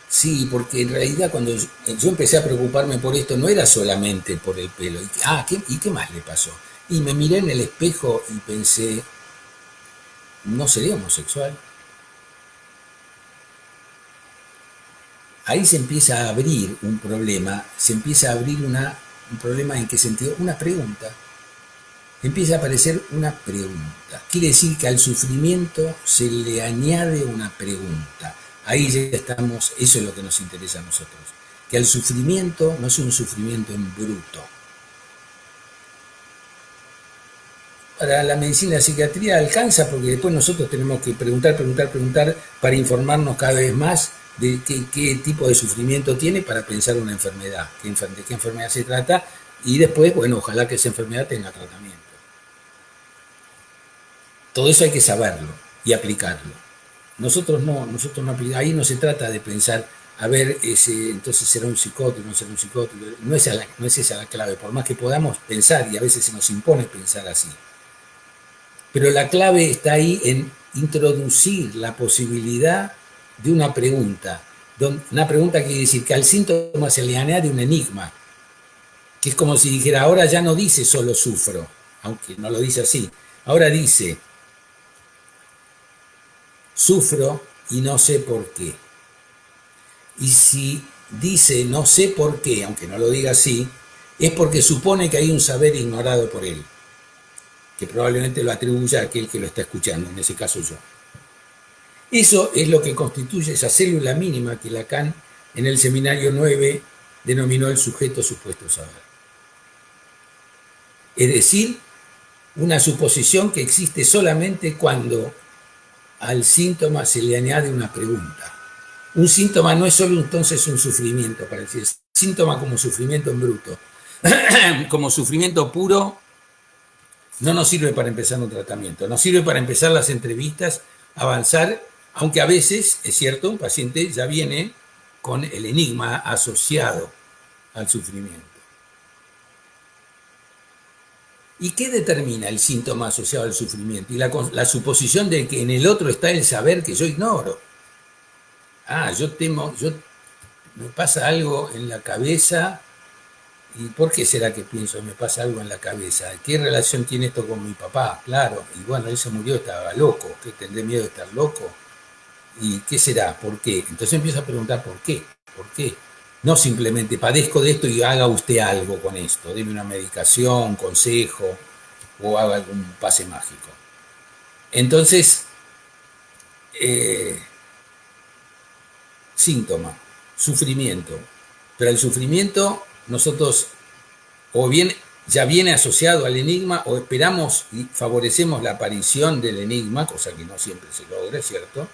sí, porque en realidad cuando yo empecé a preocuparme por esto no era solamente por el pelo. ¿Y qué más le pasó? Y me miré en el espejo y pensé, ¿no sería homosexual? Ahí se empieza a abrir un problema, se empieza a abrir un problema en qué sentido, una pregunta. Empieza a aparecer una pregunta. Quiere decir que al sufrimiento se le añade una pregunta. Ahí ya estamos, eso es lo que nos interesa a nosotros. Que al sufrimiento no es un sufrimiento en bruto. Para la medicina y la psiquiatría alcanza porque después nosotros tenemos que preguntar para informarnos cada vez más de qué tipo de sufrimiento tiene para pensar una enfermedad, de qué enfermedad se trata y después, bueno, ojalá que esa enfermedad tenga tratamiento. Todo eso hay que saberlo y aplicarlo. Nosotros no aplicamos. Ahí no se trata de pensar, a ver, entonces será un psicótico, no será un psicótico. No es esa la clave, por más que podamos pensar, y a veces se nos impone pensar así. Pero la clave está ahí en introducir la posibilidad de una pregunta. Una pregunta que quiere decir que al síntoma se le añade un enigma, que es como si dijera, ahora ya no dice solo sufro, aunque no lo dice así. Ahora dice, sufro y no sé por qué. Y si dice no sé por qué, aunque no lo diga así, es porque supone que hay un saber ignorado por él, que probablemente lo atribuya a aquel que lo está escuchando, en ese caso yo. Eso es lo que constituye esa célula mínima que Lacan en el seminario 9 denominó el sujeto supuesto saber. Es decir, una suposición que existe solamente cuando al síntoma se le añade una pregunta. Un síntoma no es solo entonces un sufrimiento, para decir, síntoma como sufrimiento en bruto, como sufrimiento puro, no nos sirve para empezar un tratamiento, nos sirve para empezar las entrevistas, avanzar, aunque a veces, es cierto, un paciente ya viene con el enigma asociado al sufrimiento. ¿Y qué determina el síntoma asociado al sufrimiento? Y la suposición de que en el otro está el saber que yo ignoro. Me pasa algo en la cabeza. ¿Y por qué será que pienso me pasa algo en la cabeza? ¿Qué relación tiene esto con mi papá? Claro, y bueno, él se murió, estaba loco. ¿Qué tendré miedo de estar loco? ¿Y qué será? ¿Por qué? Entonces empiezo a preguntar ¿por qué? ¿Por qué? No simplemente padezco de esto y haga usted algo con esto. Deme una medicación, consejo o haga algún pase mágico. Entonces, síntoma, sufrimiento. Pero el sufrimiento nosotros o bien ya viene asociado al enigma o esperamos y favorecemos la aparición del enigma, cosa que no siempre se logra, ¿cierto?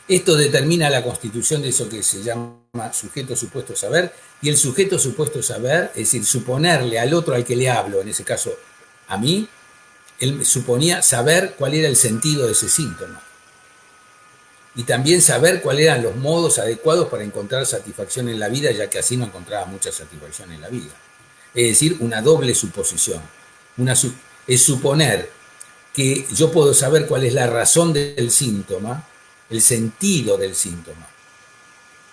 Esto determina la constitución de eso que se llama sujeto supuesto saber, y el sujeto supuesto saber, es decir, suponerle al otro al que le hablo, en ese caso a mí, él suponía saber cuál era el sentido de ese síntoma. Y también saber cuáles eran los modos adecuados para encontrar satisfacción en la vida, ya que así no encontraba mucha satisfacción en la vida. Es decir, una doble suposición. Es suponer que yo puedo saber cuál es la razón del síntoma, el sentido del síntoma,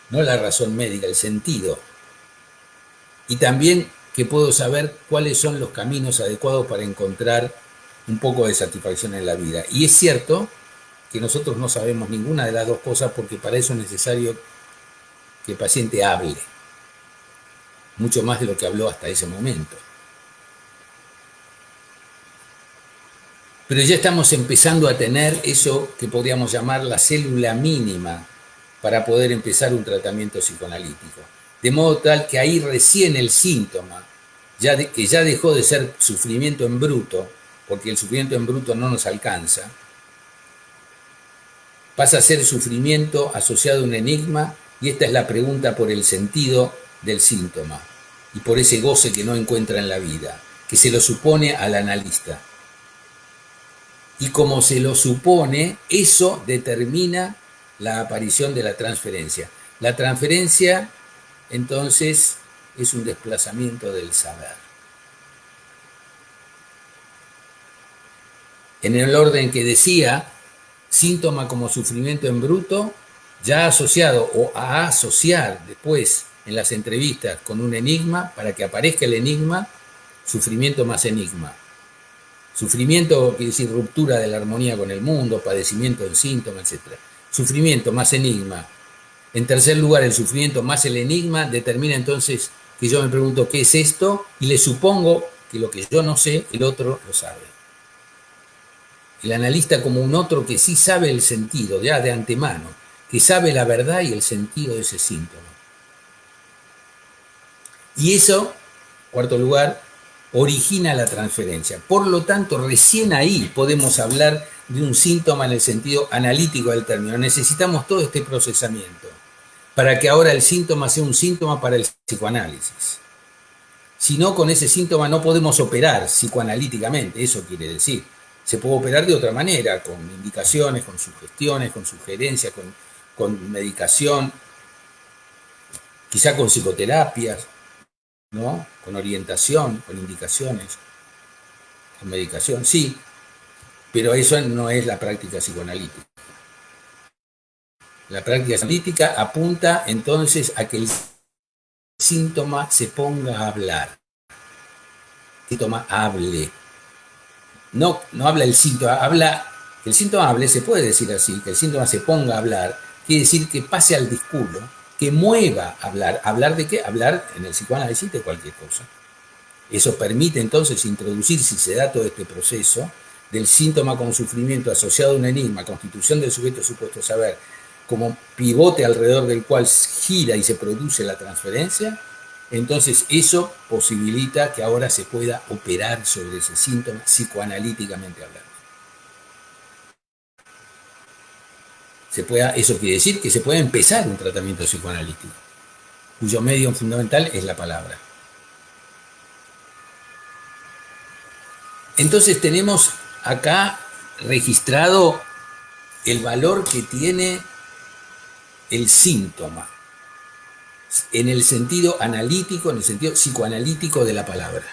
no la razón médica, el sentido. Y también que puedo saber cuáles son los caminos adecuados para encontrar un poco de satisfacción en la vida. Y es cierto que nosotros no sabemos ninguna de las dos cosas porque para eso es necesario que el paciente hable, mucho más de lo que habló hasta ese momento. Pero ya estamos empezando a tener eso que podríamos llamar la célula mínima para poder empezar un tratamiento psicoanalítico. De modo tal que ahí recién el síntoma, que ya dejó de ser sufrimiento en bruto, porque el sufrimiento en bruto no nos alcanza, pasa a ser sufrimiento asociado a un enigma, y esta es la pregunta por el sentido del síntoma y por ese goce que no encuentra en la vida, que se lo supone al analista. Y como se lo supone, eso determina la aparición de la transferencia. La transferencia, entonces, es un desplazamiento del saber. En el orden que decía, síntoma como sufrimiento en bruto, ya asociado o a asociar después en las entrevistas con un enigma, para que aparezca el enigma, sufrimiento más enigma. Sufrimiento quiere decir ruptura de la armonía con el mundo, padecimiento en síntoma, etc. Sufrimiento más enigma. En tercer lugar, el sufrimiento más el enigma determina entonces que yo me pregunto qué es esto y le supongo que lo que yo no sé, el otro lo sabe. El analista como un otro que sí sabe el sentido, ya de antemano, que sabe la verdad y el sentido de ese síntoma. Y eso, cuarto lugar, origina la transferencia. Por lo tanto, recién ahí podemos hablar de un síntoma en el sentido analítico del término. Necesitamos todo este procesamiento para que ahora el síntoma sea un síntoma para el psicoanálisis. Si no, con ese síntoma no podemos operar psicoanalíticamente, eso quiere decir. Se puede operar de otra manera, con indicaciones, con sugestiones, con sugerencias, con medicación, quizá con psicoterapias, ¿no? Con orientación, con indicaciones, con medicación, sí, pero eso no es la práctica psicoanalítica. La práctica psicoanalítica apunta entonces a que el síntoma se ponga a hablar, el síntoma hable. No habla el síntoma, habla, que el síntoma hable, se puede decir así, que el síntoma se ponga a hablar, quiere decir que pase al discurso, que mueva a hablar. ¿Hablar de qué? Hablar en el psicoanálisis de cualquier cosa. Eso permite entonces introducir, si se da todo este proceso, del síntoma con sufrimiento asociado a un enigma, constitución del sujeto supuesto saber, como pivote alrededor del cual gira y se produce la transferencia, entonces eso posibilita que ahora se pueda operar sobre ese síntoma psicoanalíticamente hablando. Eso quiere decir que se puede empezar un tratamiento psicoanalítico, cuyo medio fundamental es la palabra. Entonces tenemos acá registrado el valor que tiene el síntoma en el sentido analítico, en el sentido psicoanalítico de la palabra.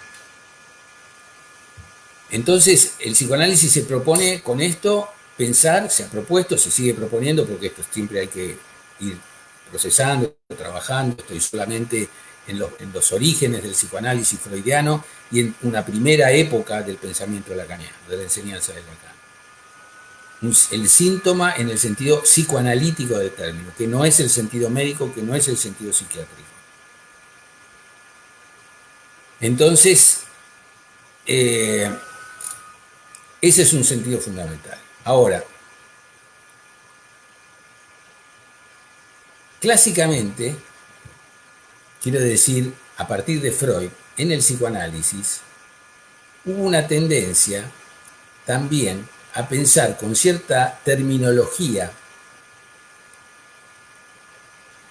Entonces el psicoanálisis se propone con esto pensar, se ha propuesto, se sigue proponiendo, porque esto siempre hay que ir procesando, trabajando. Estoy solamente en los orígenes del psicoanálisis freudiano y en una primera época del pensamiento lacaniano, de la enseñanza de Lacan. El síntoma en el sentido psicoanalítico del término, que no es el sentido médico, que no es el sentido psiquiátrico. Entonces, ese es un sentido fundamental. Ahora, clásicamente, quiero decir, a partir de Freud, en el psicoanálisis, hubo una tendencia también a pensar con cierta terminología,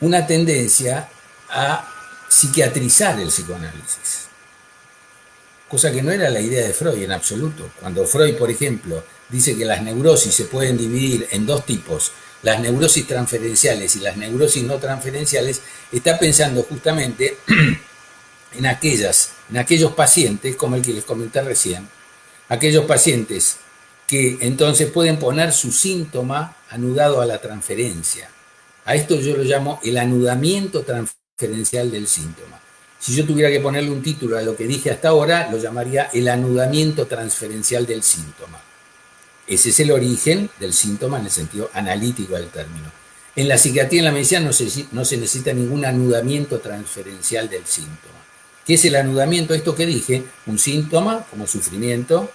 una tendencia a psiquiatrizar el psicoanálisis, cosa que no era la idea de Freud en absoluto. Cuando Freud, por ejemplo, dice que las neurosis se pueden dividir en dos tipos, las neurosis transferenciales y las neurosis no transferenciales, está pensando justamente en aquellos pacientes, como el que les comenté recién, aquellos pacientes que entonces pueden poner su síntoma anudado a la transferencia. A esto yo lo llamo el anudamiento transferencial del síntoma. Si yo tuviera que ponerle un título a lo que dije hasta ahora, lo llamaría el anudamiento transferencial del síntoma. Ese es el origen del síntoma en el sentido analítico del término. En la psiquiatría y en la medicina no se necesita ningún anudamiento transferencial del síntoma. ¿Qué es el anudamiento? Esto que dije, un síntoma como sufrimiento,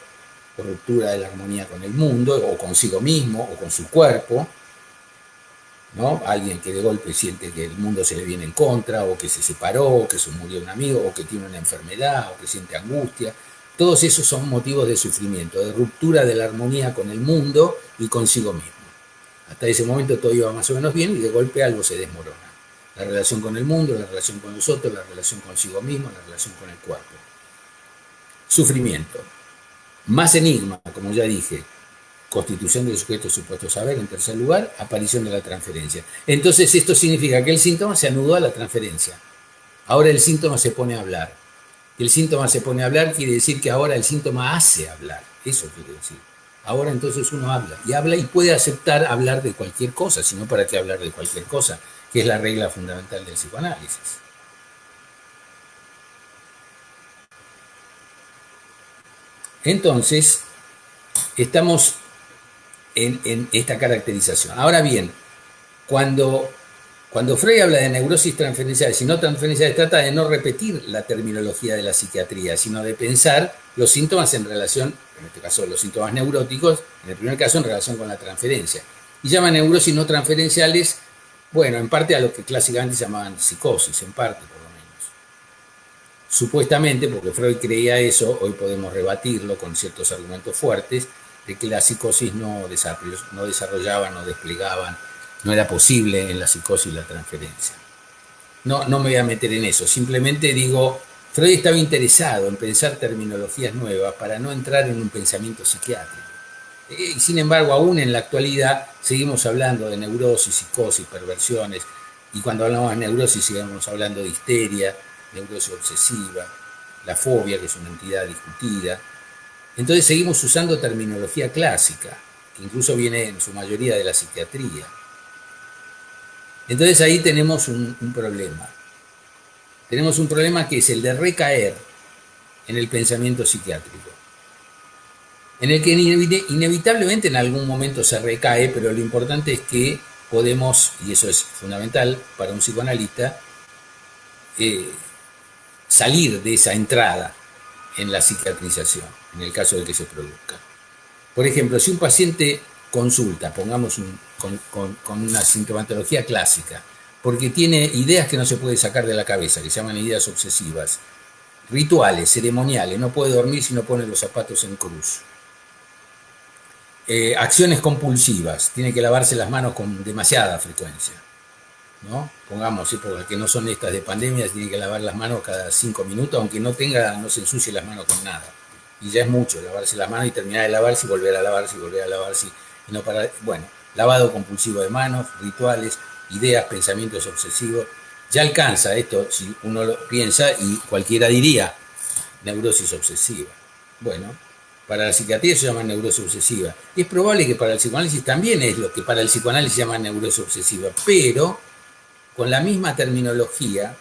o ruptura de la armonía con el mundo, o consigo mismo, o con su cuerpo, ¿no? Alguien que de golpe siente que el mundo se le viene en contra, o que se separó, o que se murió un amigo, o que tiene una enfermedad, o que siente angustia. Todos esos son motivos de sufrimiento, de ruptura de la armonía con el mundo y consigo mismo. Hasta ese momento todo iba más o menos bien y de golpe algo se desmorona. La relación con el mundo, la relación con los otros, la relación consigo mismo, la relación con el cuerpo. Sufrimiento. Más enigma, como ya dije, constitución del sujeto supuesto saber, en tercer lugar, aparición de la transferencia. Entonces esto significa que el síntoma se anudó a la transferencia. Ahora el síntoma se pone a hablar. Y el síntoma se pone a hablar quiere decir que ahora el síntoma hace hablar. Eso quiere decir. Ahora entonces uno habla y puede aceptar hablar de cualquier cosa, sino para qué hablar de cualquier cosa, que es la regla fundamental del psicoanálisis. Entonces, estamos en esta caracterización. Ahora bien, cuando Freud habla de neurosis transferenciales y no transferenciales, trata de no repetir la terminología de la psiquiatría, sino de pensar los síntomas en relación, en este caso los síntomas neuróticos, en el primer caso en relación con la transferencia. Y llama neurosis no transferenciales, bueno, en parte a lo que clásicamente se llamaban psicosis, en parte por lo menos. Supuestamente, porque Freud creía eso, hoy podemos rebatirlo con ciertos argumentos fuertes, de que la psicosis no desarrollaban, no desplegaban, no era posible en la psicosis la transferencia. No me voy a meter en eso, simplemente digo, Freud estaba interesado en pensar terminologías nuevas para no entrar en un pensamiento psiquiátrico. Y sin embargo, aún en la actualidad seguimos hablando de neurosis, psicosis, perversiones, y cuando hablamos de neurosis seguimos hablando de histeria, neurosis obsesiva, la fobia, que es una entidad discutida. Entonces seguimos usando terminología clásica, que incluso viene en su mayoría de la psiquiatría. Entonces ahí tenemos un problema. Tenemos un problema que es el de recaer en el pensamiento psiquiátrico, en el que inevitablemente en algún momento se recae, pero lo importante es que podemos, y eso es fundamental para un psicoanalista, salir de esa entrada en la psiquiatrización, en el caso de que se produzca. Por ejemplo, si un paciente consulta, pongamos con una sintomatología clásica, porque tiene ideas que no se puede sacar de la cabeza, que se llaman ideas obsesivas, rituales, ceremoniales, no puede dormir si no pone los zapatos en cruz. Acciones compulsivas, tiene que lavarse las manos con demasiada frecuencia, ¿no? Pongamos épocas que no son estas de pandemia, tiene que lavar las manos cada 5 minutos, aunque no se ensucie las manos con nada. Y ya es mucho, lavarse las manos y terminar de lavarse y volver a lavarse y volver a lavarse y no parar. Bueno, lavado compulsivo de manos, rituales, ideas, pensamientos obsesivos. Ya alcanza esto, si uno lo piensa, y cualquiera diría, neurosis obsesiva. Bueno, para la psiquiatría se llama neurosis obsesiva. Y es probable que para el psicoanálisis también es lo que para el psicoanálisis se llama neurosis obsesiva, pero con la misma terminología,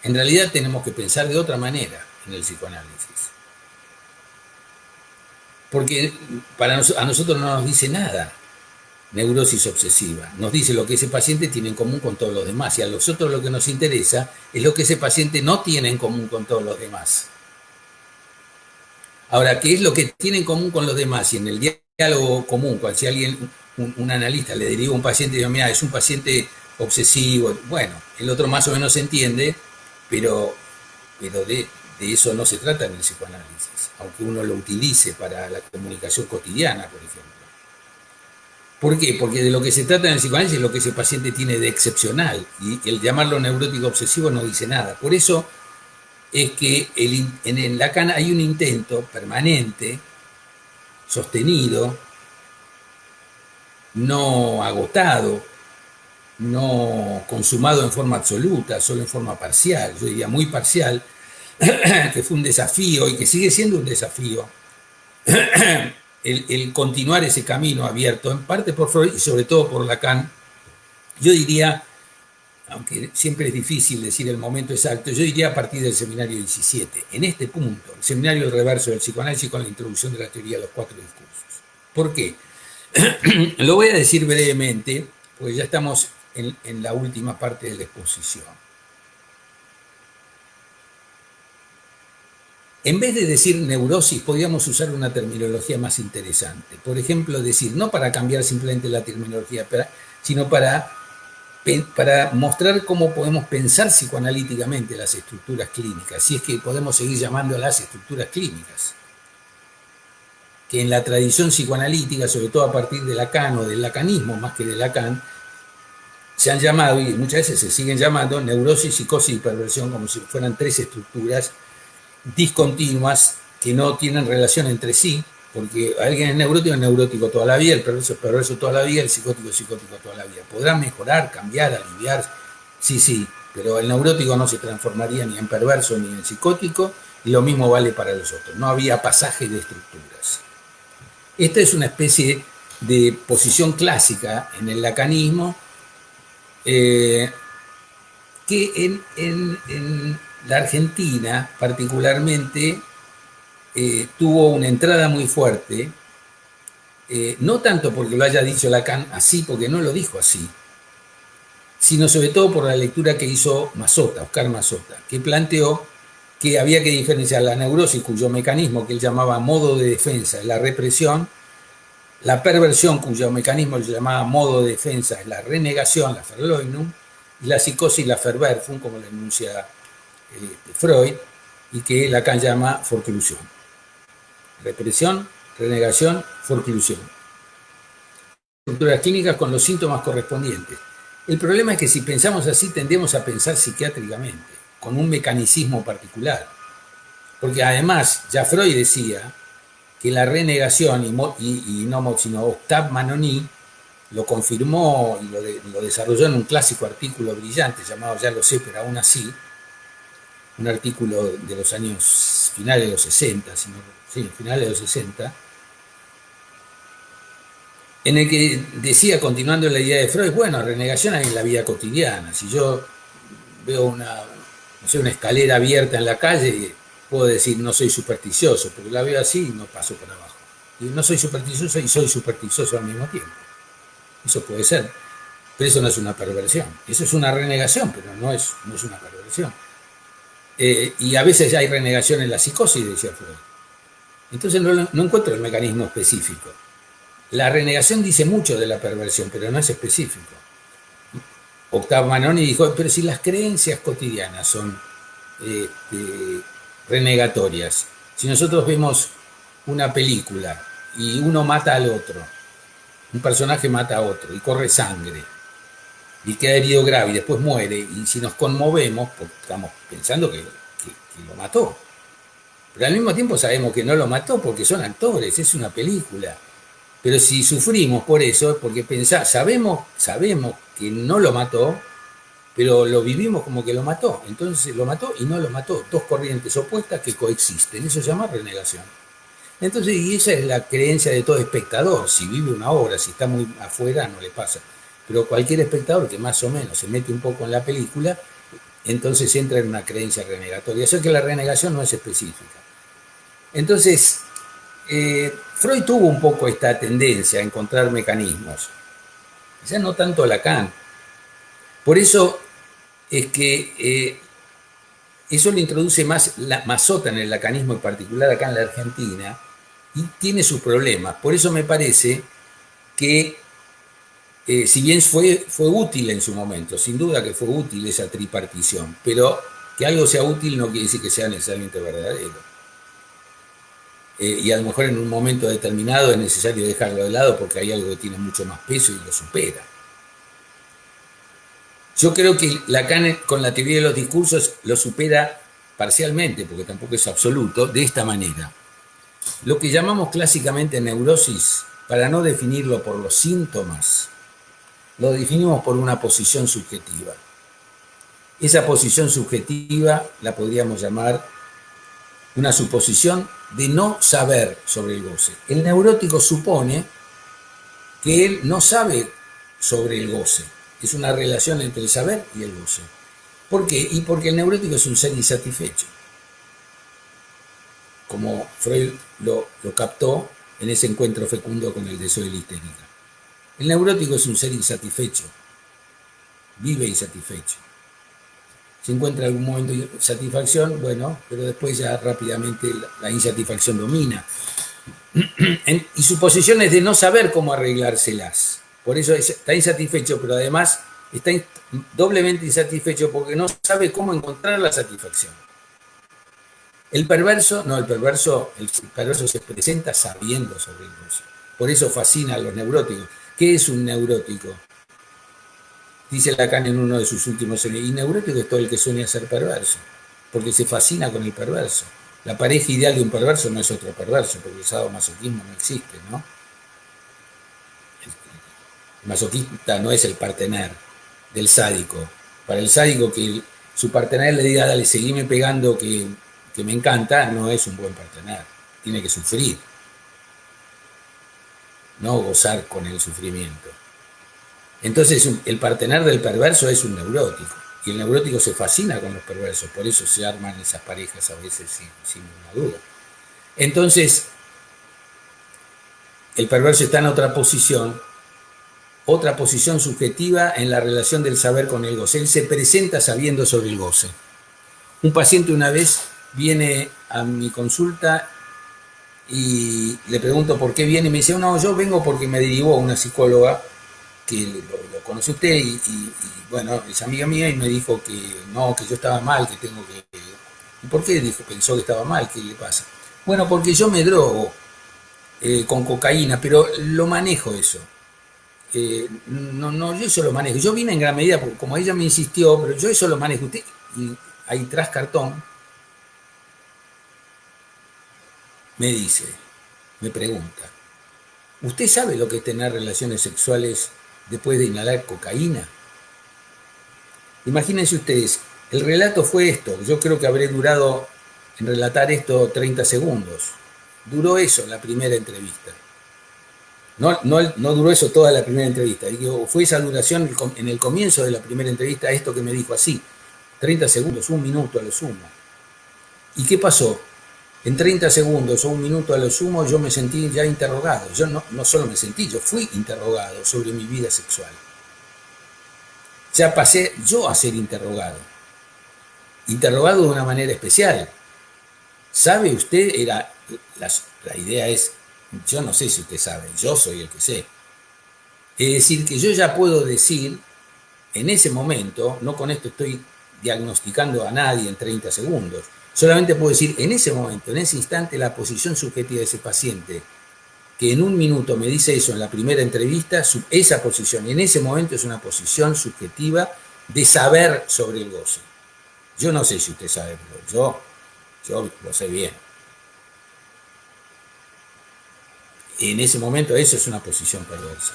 en realidad tenemos que pensar de otra manera en el psicoanálisis. Porque a nosotros no nos dice nada neurosis obsesiva. Nos dice lo que ese paciente tiene en común con todos los demás. Y a nosotros lo que nos interesa es lo que ese paciente no tiene en común con todos los demás. Ahora, ¿qué es lo que tiene en común con los demás? Y en el diálogo común, cuando si alguien, un analista le deriva a un paciente y dice, mira, es un paciente obsesivo, bueno, el otro más o menos se entiende, pero de eso no se trata en el psicoanálisis, aunque uno lo utilice para la comunicación cotidiana, por ejemplo. ¿Por qué? Porque de lo que se trata en el psicoanálisis es lo que ese paciente tiene de excepcional, y el llamarlo neurótico obsesivo no dice nada. Por eso es que en Lacan hay un intento permanente, sostenido, no agotado, no consumado en forma absoluta, solo en forma parcial, yo diría muy parcial, que fue un desafío y que sigue siendo un desafío, el continuar ese camino abierto, en parte por Freud y sobre todo por Lacan. Yo diría, aunque siempre es difícil decir el momento exacto, yo diría a partir del seminario 17, en este punto, el seminario del reverso del psicoanálisis con la introducción de la teoría de los 4 discursos. ¿Por qué? Lo voy a decir brevemente, porque ya estamos en la última parte de la exposición. En vez de decir neurosis, podríamos usar una terminología más interesante. Por ejemplo, decir, no para cambiar simplemente la terminología, sino para mostrar cómo podemos pensar psicoanalíticamente las estructuras clínicas, si es que podemos seguir llamándolas estructuras clínicas, que en la tradición psicoanalítica, sobre todo a partir de Lacan o del lacanismo más que de Lacan, se han llamado, y muchas veces se siguen llamando, neurosis, psicosis y perversión, como si fueran tres estructuras discontinuas que no tienen relación entre sí, porque alguien es neurótico toda la vida, el perverso es perverso toda la vida, el psicótico es psicótico toda la vida. Podrá mejorar, cambiar, aliviar, sí, pero el neurótico no se transformaría ni en perverso ni en psicótico, y lo mismo vale para los otros. No había pasaje de estructuras. Esta es una especie de posición clásica en el lacanismo, que en la Argentina particularmente tuvo una entrada muy fuerte, no tanto porque lo haya dicho Lacan así, porque no lo dijo así, sino sobre todo por la lectura que hizo Mazzotta, Oscar Mazzotta, que planteó que había que diferenciar la neurosis, cuyo mecanismo que él llamaba modo de defensa es la represión, la perversión, cuyo mecanismo él llamaba modo de defensa es la renegación, la Verleugnung, y la psicosis, la Verwerfung, como lo enuncia Freud, y que Lacan llama forclusión. Represión, renegación, forclusión. Estructuras clínicas con los síntomas correspondientes. El problema es que si pensamos así tendemos a pensar psiquiátricamente, con un mecanicismo particular. Porque además, ya Freud decía que la renegación, y no sino Octave Manoni, lo confirmó y lo desarrolló en un clásico artículo brillante llamado Ya lo sé, pero aún así, un artículo de los años finales de los 60, finales de los 60, en el que decía, continuando la idea de Freud, bueno, renegación hay en la vida cotidiana. Si yo veo una escalera abierta en la calle, puedo decir no soy supersticioso, porque la veo así y no paso por abajo. Y no soy supersticioso y soy supersticioso al mismo tiempo. Eso puede ser, pero eso no es una perversión. Eso es una renegación, pero no es una perversión. Y a veces hay renegación en la psicosis, decía Freud. Entonces no encuentro el mecanismo específico. La renegación dice mucho de la perversión, pero no es específico. Octave Manoni dijo, pero si las creencias cotidianas son renegatorias, si nosotros vemos una película y uno mata al otro, un personaje mata a otro y corre sangre y queda herido grave y después muere, y si nos conmovemos, porque estamos pensando que lo mató, pero al mismo tiempo sabemos que no lo mató porque son actores, es una película. Pero si sufrimos por eso, porque sabemos que no lo mató, pero lo vivimos como que lo mató. Entonces lo mató y no lo mató. Dos corrientes opuestas que coexisten. Eso se llama renegación. Entonces, y esa es la creencia de todo espectador. Si vive una obra, si está muy afuera, no le pasa. Pero cualquier espectador que más o menos se mete un poco en la película, entonces entra en una creencia renegatoria. Eso es que la renegación no es específica. Entonces, Freud tuvo un poco esta tendencia a encontrar mecanismos, ya no tanto Lacan. Por eso es que eso le introduce más Mazzotta en el lacanismo, en particular acá en la Argentina, y tiene sus problemas. Por eso me parece que, si bien fue útil en su momento, sin duda que fue útil esa tripartición, pero que algo sea útil no quiere decir que sea necesariamente verdadero. Y a lo mejor en un momento determinado es necesario dejarlo de lado porque hay algo que tiene mucho más peso y lo supera. Yo creo que Lacan con la teoría de los discursos lo supera parcialmente, porque tampoco es absoluto, de esta manera. Lo que llamamos clásicamente neurosis, para no definirlo por los síntomas, lo definimos por una posición subjetiva. Esa posición subjetiva la podríamos llamar una suposición de no saber sobre el goce. El neurótico supone que él no sabe sobre el goce. Es una relación entre el saber y el goce. ¿Por qué? Y porque el neurótico es un ser insatisfecho. Como Freud lo captó en ese encuentro fecundo con el deseo de la histérica. El neurótico es un ser insatisfecho. Vive insatisfecho. Si encuentra algún momento de satisfacción, bueno, pero después ya rápidamente la insatisfacción domina. Y su posición es de no saber cómo arreglárselas. Por eso está insatisfecho, pero además está doblemente insatisfecho porque no sabe cómo encontrar la satisfacción. El perverso se presenta sabiendo sobre el gozo. Por eso fascina a los neuróticos. ¿Qué es un neurótico? Dice Lacan en uno de sus últimos años, y neurótico es todo el que sueña ser perverso, porque se fascina con el perverso. La pareja ideal de un perverso no es otro perverso, porque el sadomasoquismo no existe, ¿no? El masoquista no es el partener del sádico. Para el sádico que su partener le diga, dale, seguime pegando que me encanta, no es un buen partener. Tiene que sufrir, no gozar con el sufrimiento. Entonces el partener del perverso es un neurótico. Y el neurótico se fascina con los perversos, por eso se arman esas parejas a veces sin ninguna duda. Entonces, el perverso está en otra posición subjetiva en la relación del saber con el goce. Él se presenta sabiendo sobre el goce. Un paciente una vez viene a mi consulta y le pregunto por qué viene y me dice, no, yo vengo porque me derivó una psicóloga que lo conoce usted y bueno, es amiga mía y me dijo que no, que yo estaba mal, que tengo que... ¿Y por qué dijo? Pensó que estaba mal, ¿qué le pasa? Bueno, porque yo me drogo con cocaína, pero lo manejo eso. No, yo eso lo manejo. Yo vine en gran medida, porque como ella me insistió, pero yo eso lo manejo. Usted, y ahí tras cartón, me dice, me pregunta, ¿usted sabe lo que es tener relaciones sexuales después de inhalar cocaína? Imagínense ustedes, el relato fue esto, yo creo que habré durado en relatar esto 30 segundos. Duró eso la primera entrevista. No duró eso toda la primera entrevista. Fue esa duración en el comienzo de la primera entrevista, esto que me dijo así, 30 segundos, un minuto a lo sumo. ¿Y qué pasó? En 30 segundos o un minuto a lo sumo yo me sentí ya interrogado. Yo no solo me sentí, yo fui interrogado sobre mi vida sexual. Ya pasé yo a ser interrogado. Interrogado de una manera especial. ¿Sabe usted? La idea es, yo no sé si usted sabe, yo soy el que sé. Es decir, que yo ya puedo decir, en ese momento, no con esto estoy diagnosticando a nadie en 30 segundos, solamente puedo decir, en ese momento, en ese instante, la posición subjetiva de ese paciente, que en un minuto me dice eso en la primera entrevista, esa posición, en ese momento es una posición subjetiva de saber sobre el goce. Yo no sé si usted sabe, pero yo lo sé bien. En ese momento eso es una posición perversa.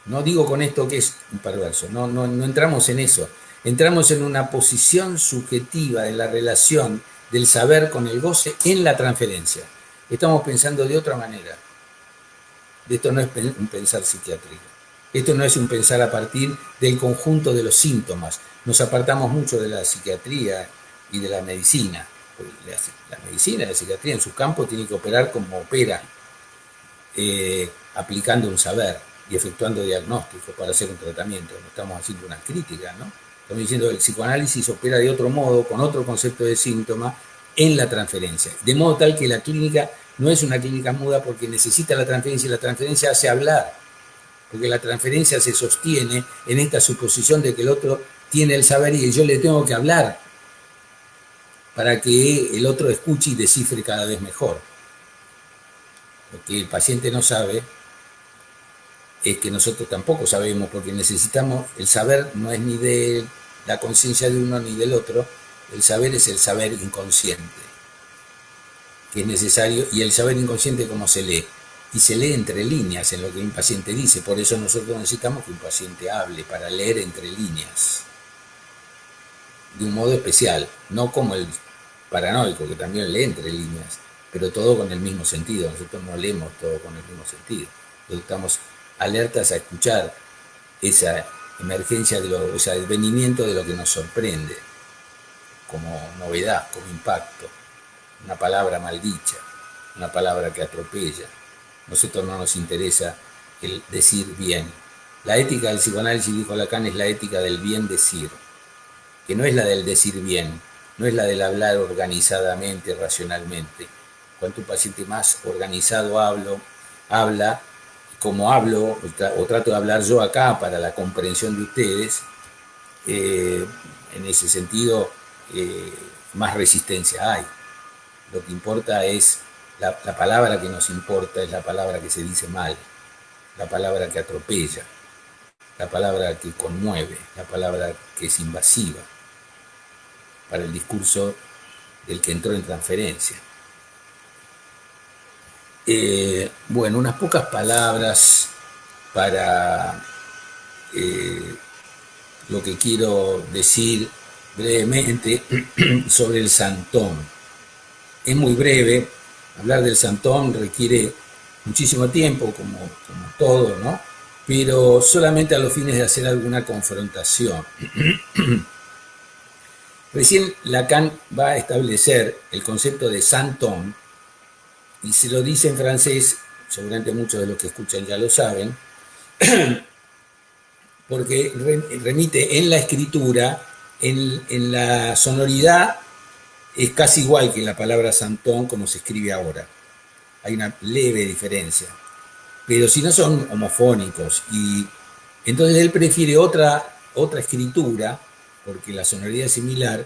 No digo con esto que es un perverso, no entramos en eso. Entramos en una posición subjetiva de la relación del saber con el goce en la transferencia. Estamos pensando de otra manera. Esto no es un pensar psiquiátrico. Esto no es un pensar a partir del conjunto de los síntomas. Nos apartamos mucho de la psiquiatría y de la medicina. La medicina y la psiquiatría en su campo tienen que operar como opera, aplicando un saber y efectuando diagnósticos para hacer un tratamiento. No estamos haciendo una crítica, ¿no? Estamos diciendo que el psicoanálisis opera de otro modo, con otro concepto de síntoma, en la transferencia. De modo tal que la clínica no es una clínica muda porque necesita la transferencia y la transferencia hace hablar. Porque la transferencia se sostiene en esta suposición de que el otro tiene el saber y yo le tengo que hablar para que el otro escuche y descifre cada vez mejor. Lo que el paciente no sabe es que nosotros tampoco sabemos, porque necesitamos, el saber no es ni de la conciencia de uno ni del otro, el saber es el saber inconsciente, que es necesario, y el saber inconsciente ¿cómo se lee? Y se lee entre líneas en lo que un paciente dice, por eso nosotros necesitamos que un paciente hable, para leer entre líneas, de un modo especial, no como el paranoico, que también lee entre líneas, pero todo con el mismo sentido. Nosotros no leemos todo con el mismo sentido. Nosotros estamos alertas a escuchar esa emergencia, ese advenimiento de lo que nos sorprende, como novedad, como impacto, una palabra maldicha, una palabra que atropella. Nosotros no nos interesa el decir bien. La ética del psicoanálisis, dijo Lacan, es la ética del bien decir. que no es la del decir bien, no es la del hablar organizadamente, racionalmente. Cuanto un paciente más organizado habla, como hablo o trato de hablar yo acá para la comprensión de ustedes, en ese sentido, más resistencia hay. Lo que importa es, la palabra que nos importa es la palabra que se dice mal, la palabra que atropella, la palabra que conmueve, la palabra que es invasiva para el discurso del que entró en transferencia. Bueno, unas pocas palabras para lo que quiero decir brevemente sobre el Santón. Es muy breve, hablar del Santón requiere muchísimo tiempo, como todo, ¿no? Pero solamente a los fines de hacer alguna confrontación. Recién Lacan va a establecer el concepto de Santon, y se lo dice en francés, seguramente muchos de los que escuchan ya lo saben, porque remite en la escritura, en la sonoridad, es casi igual que la palabra Santón como se escribe ahora. Hay una leve diferencia. Pero si no son homofónicos, y entonces él prefiere otra escritura, porque la sonoridad es similar,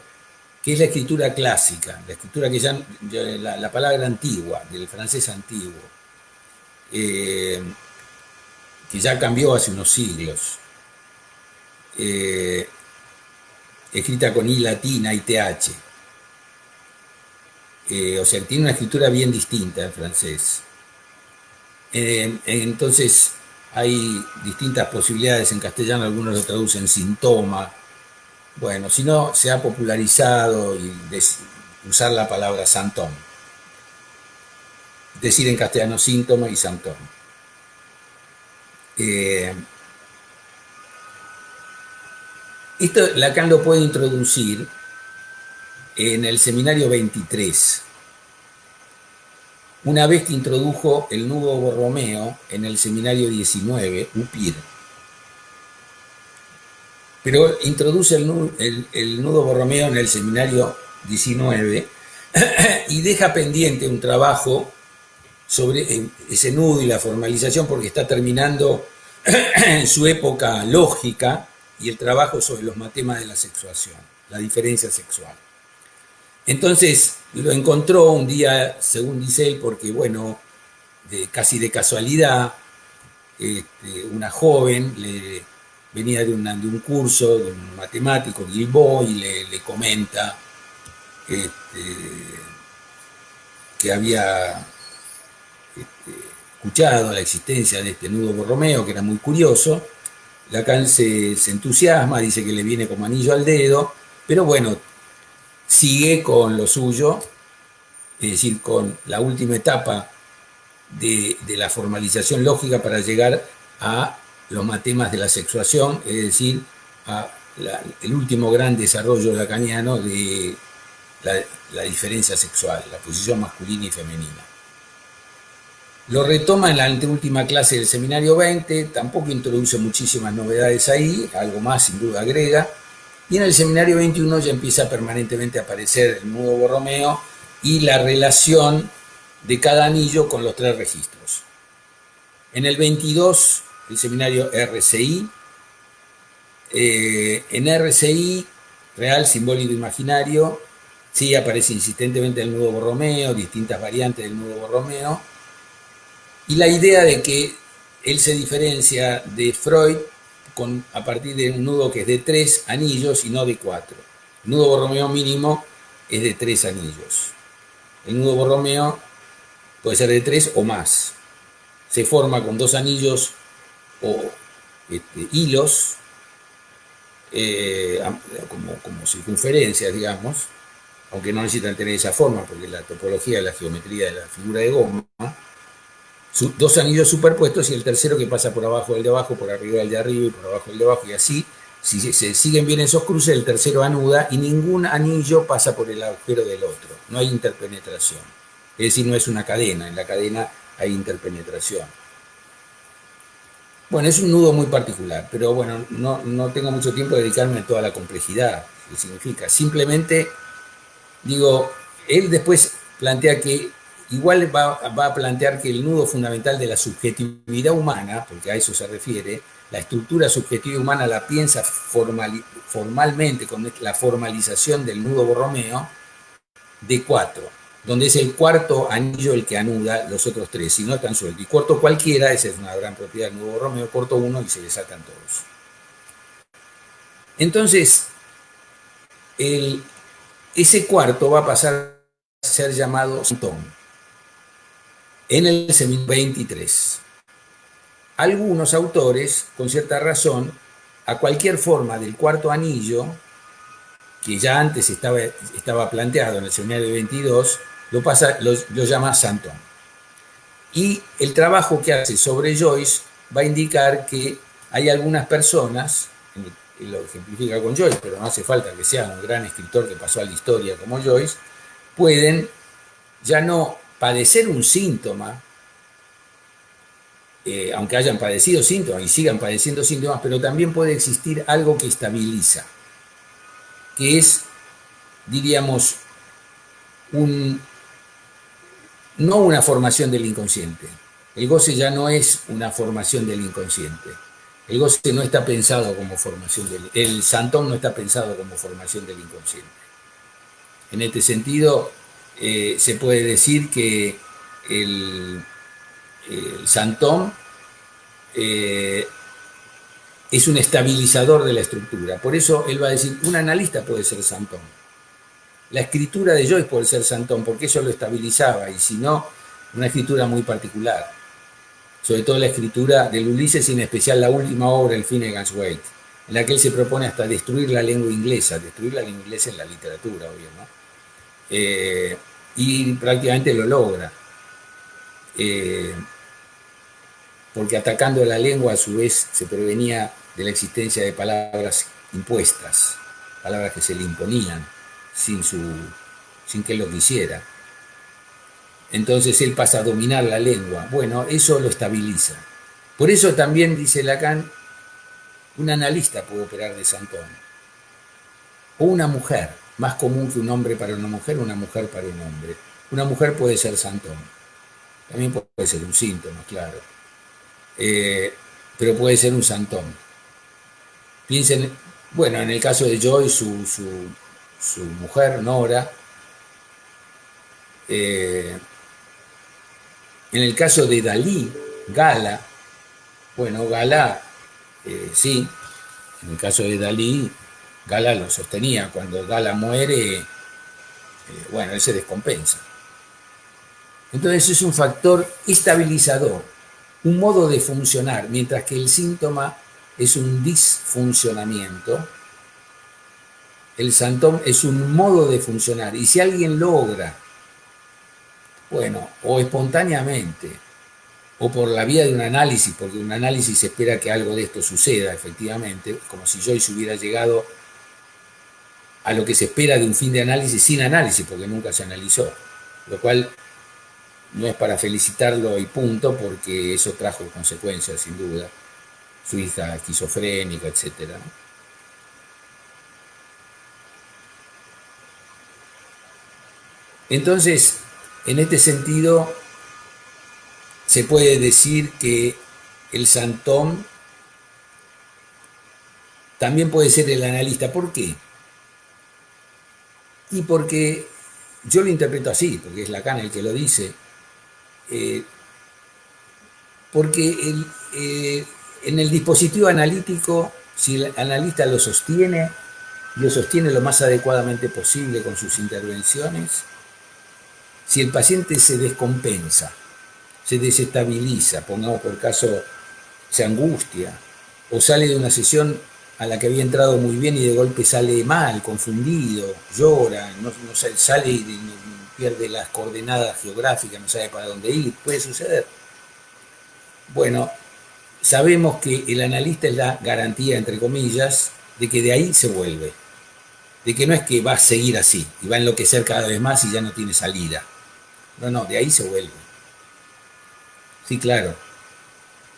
que es la escritura clásica, la escritura que ya, la palabra antigua, del francés antiguo, que ya cambió hace unos siglos, escrita con I latina y TH. O sea, tiene una escritura bien distinta al francés. Entonces, hay distintas posibilidades en castellano, algunos lo traducen síntoma. Bueno, si no, se ha popularizado y usar la palabra santón. Decir en castellano síntoma y santón. Esto Lacan lo puede introducir en el seminario 23. Una vez que introdujo el nudo Borromeo en el seminario 19, UPIR. Pero introduce el nudo Borromeo en el seminario 19 y deja pendiente un trabajo sobre ese nudo y la formalización, porque está terminando su época lógica y el trabajo sobre los matemas de la sexuación, la diferencia sexual. Entonces lo encontró un día, según dice él, porque bueno, casi de casualidad, una joven venía de un curso de un matemático, Guilbault, y le comenta que había escuchado la existencia de este nudo Borromeo, que era muy curioso. Lacan se entusiasma, dice que le viene como anillo al dedo, pero bueno, sigue con lo suyo, es decir, con la última etapa de la formalización lógica para llegar a los matemas de la sexuación, es decir, el último gran desarrollo lacaniano de la diferencia sexual, la posición masculina y femenina. Lo retoma en la anteúltima clase del seminario 20, tampoco introduce muchísimas novedades ahí, algo más sin duda agrega, y en el seminario 21 ya empieza permanentemente a aparecer el nudo Borromeo y la relación de cada anillo con los tres registros. En el 22, el seminario RCI, en RCI, real, simbólico, imaginario, sí aparece insistentemente el nudo Borromeo, distintas variantes del nudo Borromeo, y la idea de que él se diferencia de Freud a partir de un nudo que es de 3 anillos y no de 4. El nudo Borromeo mínimo es de 3 anillos. El nudo Borromeo puede ser de 3 o más. Se forma con 2 anillos o hilos, como circunferencias, digamos, aunque no necesitan tener esa forma, porque la topología es la geometría de la figura de goma. 2 anillos superpuestos y el tercero que pasa por abajo del de abajo, por arriba del de arriba y por abajo del de abajo, y así, si se siguen bien esos cruces, el tercero anuda y ningún anillo pasa por el agujero del otro. No hay interpenetración. Es decir, no es una cadena, en la cadena hay interpenetración. Bueno, es un nudo muy particular, pero bueno, no tengo mucho tiempo de dedicarme a toda la complejidad que significa. Simplemente, digo, él después plantea que igual va a plantear que el nudo fundamental de la subjetividad humana, porque a eso se refiere, la estructura subjetiva humana la piensa formalmente con la formalización del nudo borromeo de 4, donde es el cuarto anillo el que anuda los otros 3, si no están sueltos. Y corto cualquiera, esa es una gran propiedad del nudo borromeo, corto uno y se desatan todos. Entonces, ese cuarto va a pasar a ser llamado santón en el seminario 23. Algunos autores, con cierta razón, a cualquier forma del cuarto anillo, que ya antes estaba planteado en el seminario 22, lo llama santón. Y el trabajo que hace sobre Joyce va a indicar que hay algunas personas, y lo ejemplifica con Joyce, pero no hace falta que sea un gran escritor que pasó a la historia como Joyce, pueden ya no padecer un síntoma, aunque hayan padecido síntomas y sigan padeciendo síntomas, pero también puede existir algo que estabiliza, que es, diríamos, no una formación del inconsciente. El goce ya no es una formación del inconsciente. El goce no está pensado como formación el santón no está pensado como formación del inconsciente. En este sentido, se puede decir que el santón es un estabilizador de la estructura. Por eso él va a decir, un analista puede ser santón. La escritura de Joyce puede ser santón, porque eso lo estabilizaba, y si no, una escritura muy particular. Sobre todo la escritura del Ulises, y en especial la última obra, el Finnegan's Wake, en la que él se propone hasta destruir la lengua inglesa en la literatura, obvio, ¿no? Y prácticamente lo logra. Porque atacando la lengua, a su vez, se prevenía de la existencia de palabras impuestas, palabras que se le imponían sin que él lo quisiera. Entonces él pasa a dominar la lengua. Bueno, eso lo estabiliza. Por eso también, dice Lacan, un analista puede operar de santón. O una mujer, más común que un hombre para una mujer para un hombre. Una mujer puede ser santón. También puede ser un síntoma, claro. Pero puede ser un santón. Piensen, bueno, en el caso de Joy, su mujer, Nora. En el caso de Dalí, Gala, bueno, Gala, sí, en el caso de Dalí, Gala lo sostenía. Cuando Gala muere, bueno, él se descompensa. Entonces es un factor estabilizador, un modo de funcionar, mientras que el síntoma es un disfuncionamiento. El santón es un modo de funcionar, y si alguien logra, bueno, o espontáneamente, o por la vía de un análisis, porque un análisis espera que algo de esto suceda efectivamente, como si Joyce hubiera llegado a lo que se espera de un fin de análisis sin análisis, porque nunca se analizó, lo cual no es para felicitarlo y punto, porque eso trajo consecuencias sin duda, su hija esquizofrénica, etcétera, ¿no? Entonces, en este sentido, se puede decir que el santón también puede ser el analista. ¿Por qué? Y porque yo lo interpreto así, porque es Lacan el que lo dice, porque en el dispositivo analítico, si el analista lo sostiene lo más adecuadamente posible con sus intervenciones, si el paciente se descompensa, se desestabiliza, pongamos por caso, se angustia, o sale de una sesión a la que había entrado muy bien y de golpe sale mal, confundido, llora, no sale y pierde las coordenadas geográficas, no sabe para dónde ir, puede suceder. Bueno, sabemos que el analista es la garantía, entre comillas, de que de ahí se vuelve, de que no es que va a seguir así y va a enloquecer cada vez más y ya no tiene salida. No, de ahí se vuelve. Sí, claro.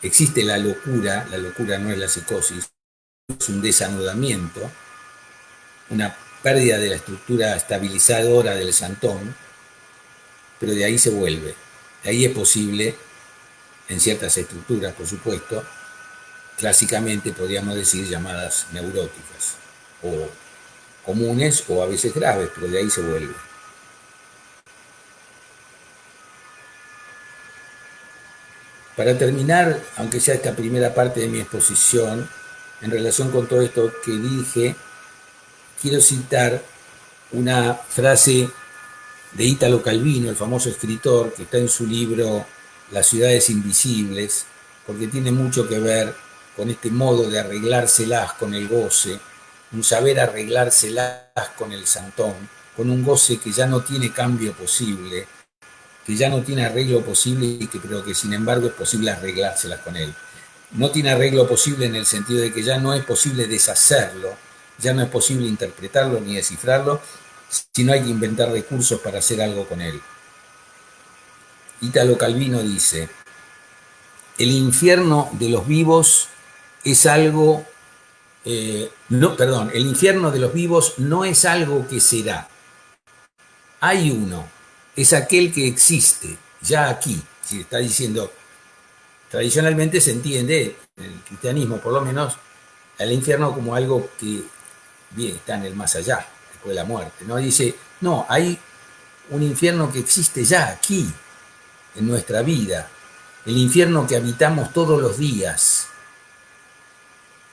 existe la locura no es la psicosis, es un desanudamiento, una pérdida de la estructura estabilizadora del santón, pero de ahí se vuelve. De ahí es posible, en ciertas estructuras, por supuesto, clásicamente podríamos decir llamadas neuróticas, o comunes o a veces graves, pero de ahí se vuelve. Para terminar, aunque sea esta primera parte de mi exposición, en relación con todo esto que dije, quiero citar una frase de Italo Calvino, el famoso escritor, que está en su libro Las ciudades invisibles, porque tiene mucho que ver con este modo de arreglárselas con el goce, un saber arreglárselas con el santón, con un goce que ya no tiene cambio posible, que ya no tiene arreglo posible, pero que sin embargo es posible arreglárselas con él. No tiene arreglo posible en el sentido de que ya no es posible deshacerlo, ya no es posible interpretarlo ni descifrarlo, sino hay que inventar recursos para hacer algo con él. Italo Calvino dice: el infierno de los vivos es algo, el infierno de los vivos no es algo que será. Hay uno, es aquel que existe, ya aquí. Si está diciendo, tradicionalmente se entiende, en el cristianismo por lo menos, al infierno como algo que bien, está en el más allá, después de la muerte. No dice, no, hay un infierno que existe ya aquí, en nuestra vida, el infierno que habitamos todos los días,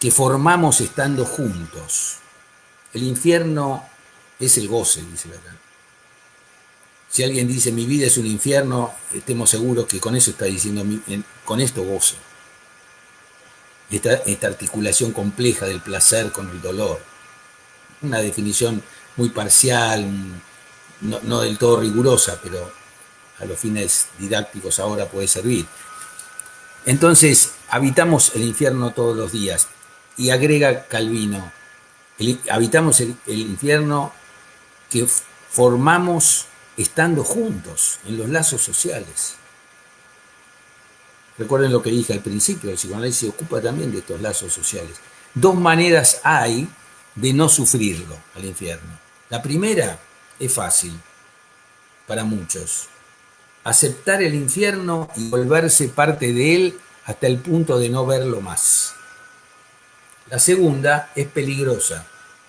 que formamos estando juntos. El infierno es el goce, dice Lacan. Si alguien dice mi vida es un infierno, estemos seguros que con eso está diciendo, con esto gozo. Esta articulación compleja del placer con el dolor. Una definición muy parcial, no del todo rigurosa, pero a los fines didácticos ahora puede servir. Entonces, habitamos el infierno todos los días. Y agrega Calvino, habitamos el infierno que formamos estando juntos en los lazos sociales. Recuerden lo que dije al principio, el psicoanálisis se ocupa también de estos lazos sociales. Dos maneras hay de no sufrirlo al infierno. La primera es fácil para muchos: aceptar el infierno y volverse parte de él hasta el punto de no verlo más. La segunda es peligrosa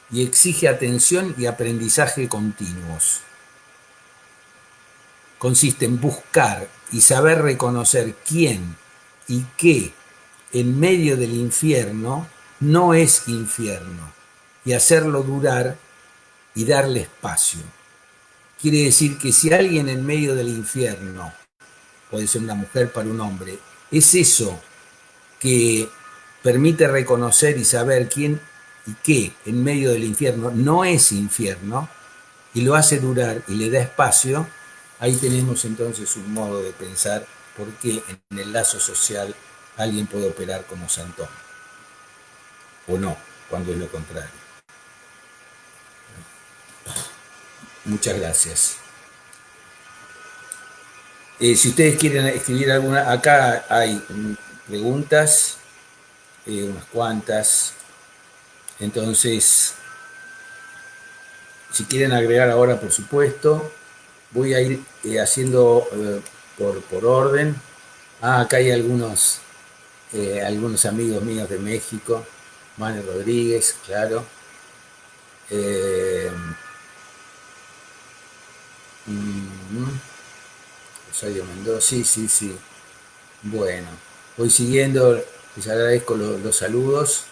y exige atención y aprendizaje continuos. Consiste en buscar y saber reconocer quién y qué en medio del infierno no es infierno, y hacerlo durar y darle espacio. Quiere decir que si alguien en medio del infierno, puede ser una mujer para un hombre, es eso que permite reconocer y saber quién y qué en medio del infierno no es infierno, y lo hace durar y le da espacio, ahí tenemos entonces un modo de pensar por qué en el lazo social alguien puede operar como santón, o no, cuando es lo contrario. Muchas gracias. Si ustedes quieren escribir alguna, acá hay preguntas, unas cuantas. Entonces, si quieren agregar ahora, por supuesto, voy a ir haciendo por orden. Acá hay algunos amigos míos de México. Mane Rodríguez, claro. Rosario Mendoza, sí. Bueno, voy siguiendo, les agradezco los saludos.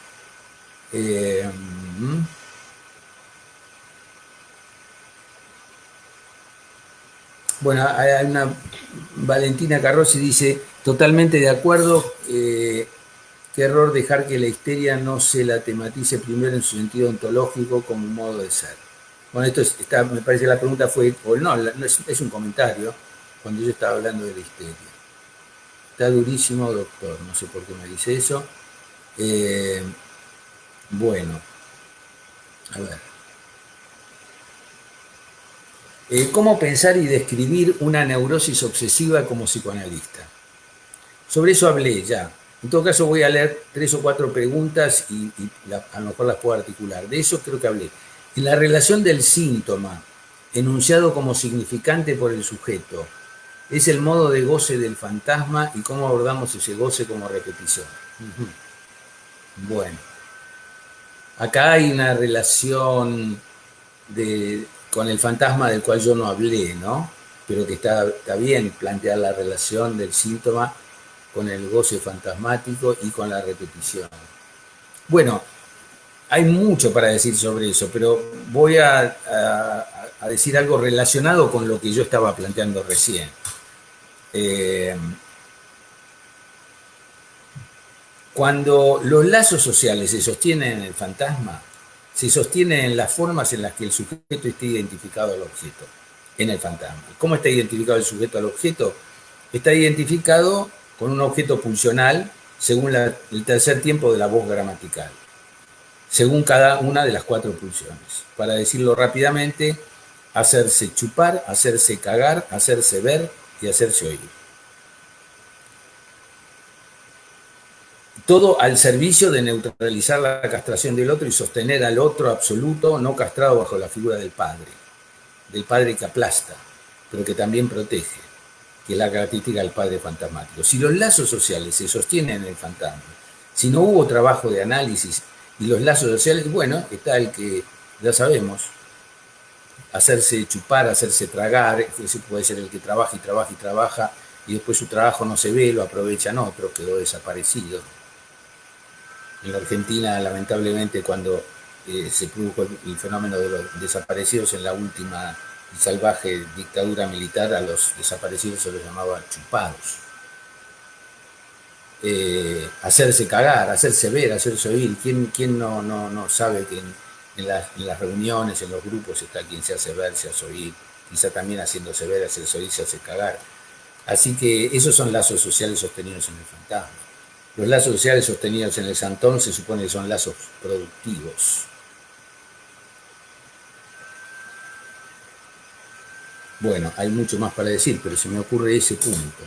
Bueno, hay una Valentina Carrozzi dice, totalmente de acuerdo, qué error dejar que la histeria no se la tematice primero en su sentido ontológico como un modo de ser. Bueno, me parece que la pregunta fue, o no, es un comentario, cuando yo estaba hablando de la histeria. Está durísimo, doctor, no sé por qué me dice eso. Bueno, a ver. ¿Cómo pensar y describir una neurosis obsesiva como psicoanalista? Sobre eso hablé ya. En todo caso voy a leer 3 o 4 preguntas a lo mejor las puedo articular. De eso creo que hablé. En la relación del síntoma, enunciado como significante por el sujeto, es el modo de goce del fantasma y cómo abordamos ese goce como repetición. Bueno, acá hay una relación con el fantasma del cual yo no hablé, ¿no? Pero que está bien plantear la relación del síntoma con el goce fantasmático y con la repetición. Bueno, hay mucho para decir sobre eso, pero voy a decir algo relacionado con lo que yo estaba planteando recién. Cuando los lazos sociales se sostienen en el fantasma, se sostienen en las formas en las que el sujeto está identificado al objeto, en el fantasma. ¿Cómo está identificado el sujeto al objeto? Está identificado con un objeto pulsional según el tercer tiempo de la voz gramatical, según cada una de las 4 pulsiones. Para decirlo rápidamente, hacerse chupar, hacerse cagar, hacerse ver y hacerse oír. Todo al servicio de neutralizar la castración del otro y sostener al otro absoluto, no castrado bajo la figura del padre que aplasta, pero que también protege, que es la característica del padre fantasmático. Si los lazos sociales se sostienen en el fantasma, si no hubo trabajo de análisis y los lazos sociales, bueno, está el que ya sabemos, hacerse chupar, hacerse tragar, ese puede ser el que trabaja y trabaja y trabaja, y después su trabajo no se ve, lo aprovechan otros, quedó desaparecido. En la Argentina, lamentablemente, cuando se produjo el fenómeno de los desaparecidos en la última y salvaje dictadura militar, a los desaparecidos se los llamaba chupados. Hacerse cagar, hacerse ver, hacerse oír. ¿Quién no sabe que en las reuniones, en los grupos está quien se hace ver, se hace oír? Quizá también haciéndose ver, hacerse oír, se hace cagar. Así que esos son lazos sociales sostenidos en el fantasma. Los lazos sociales sostenidos en el santón se supone que son lazos productivos. Bueno, hay mucho más para decir, pero se me ocurre ese punto.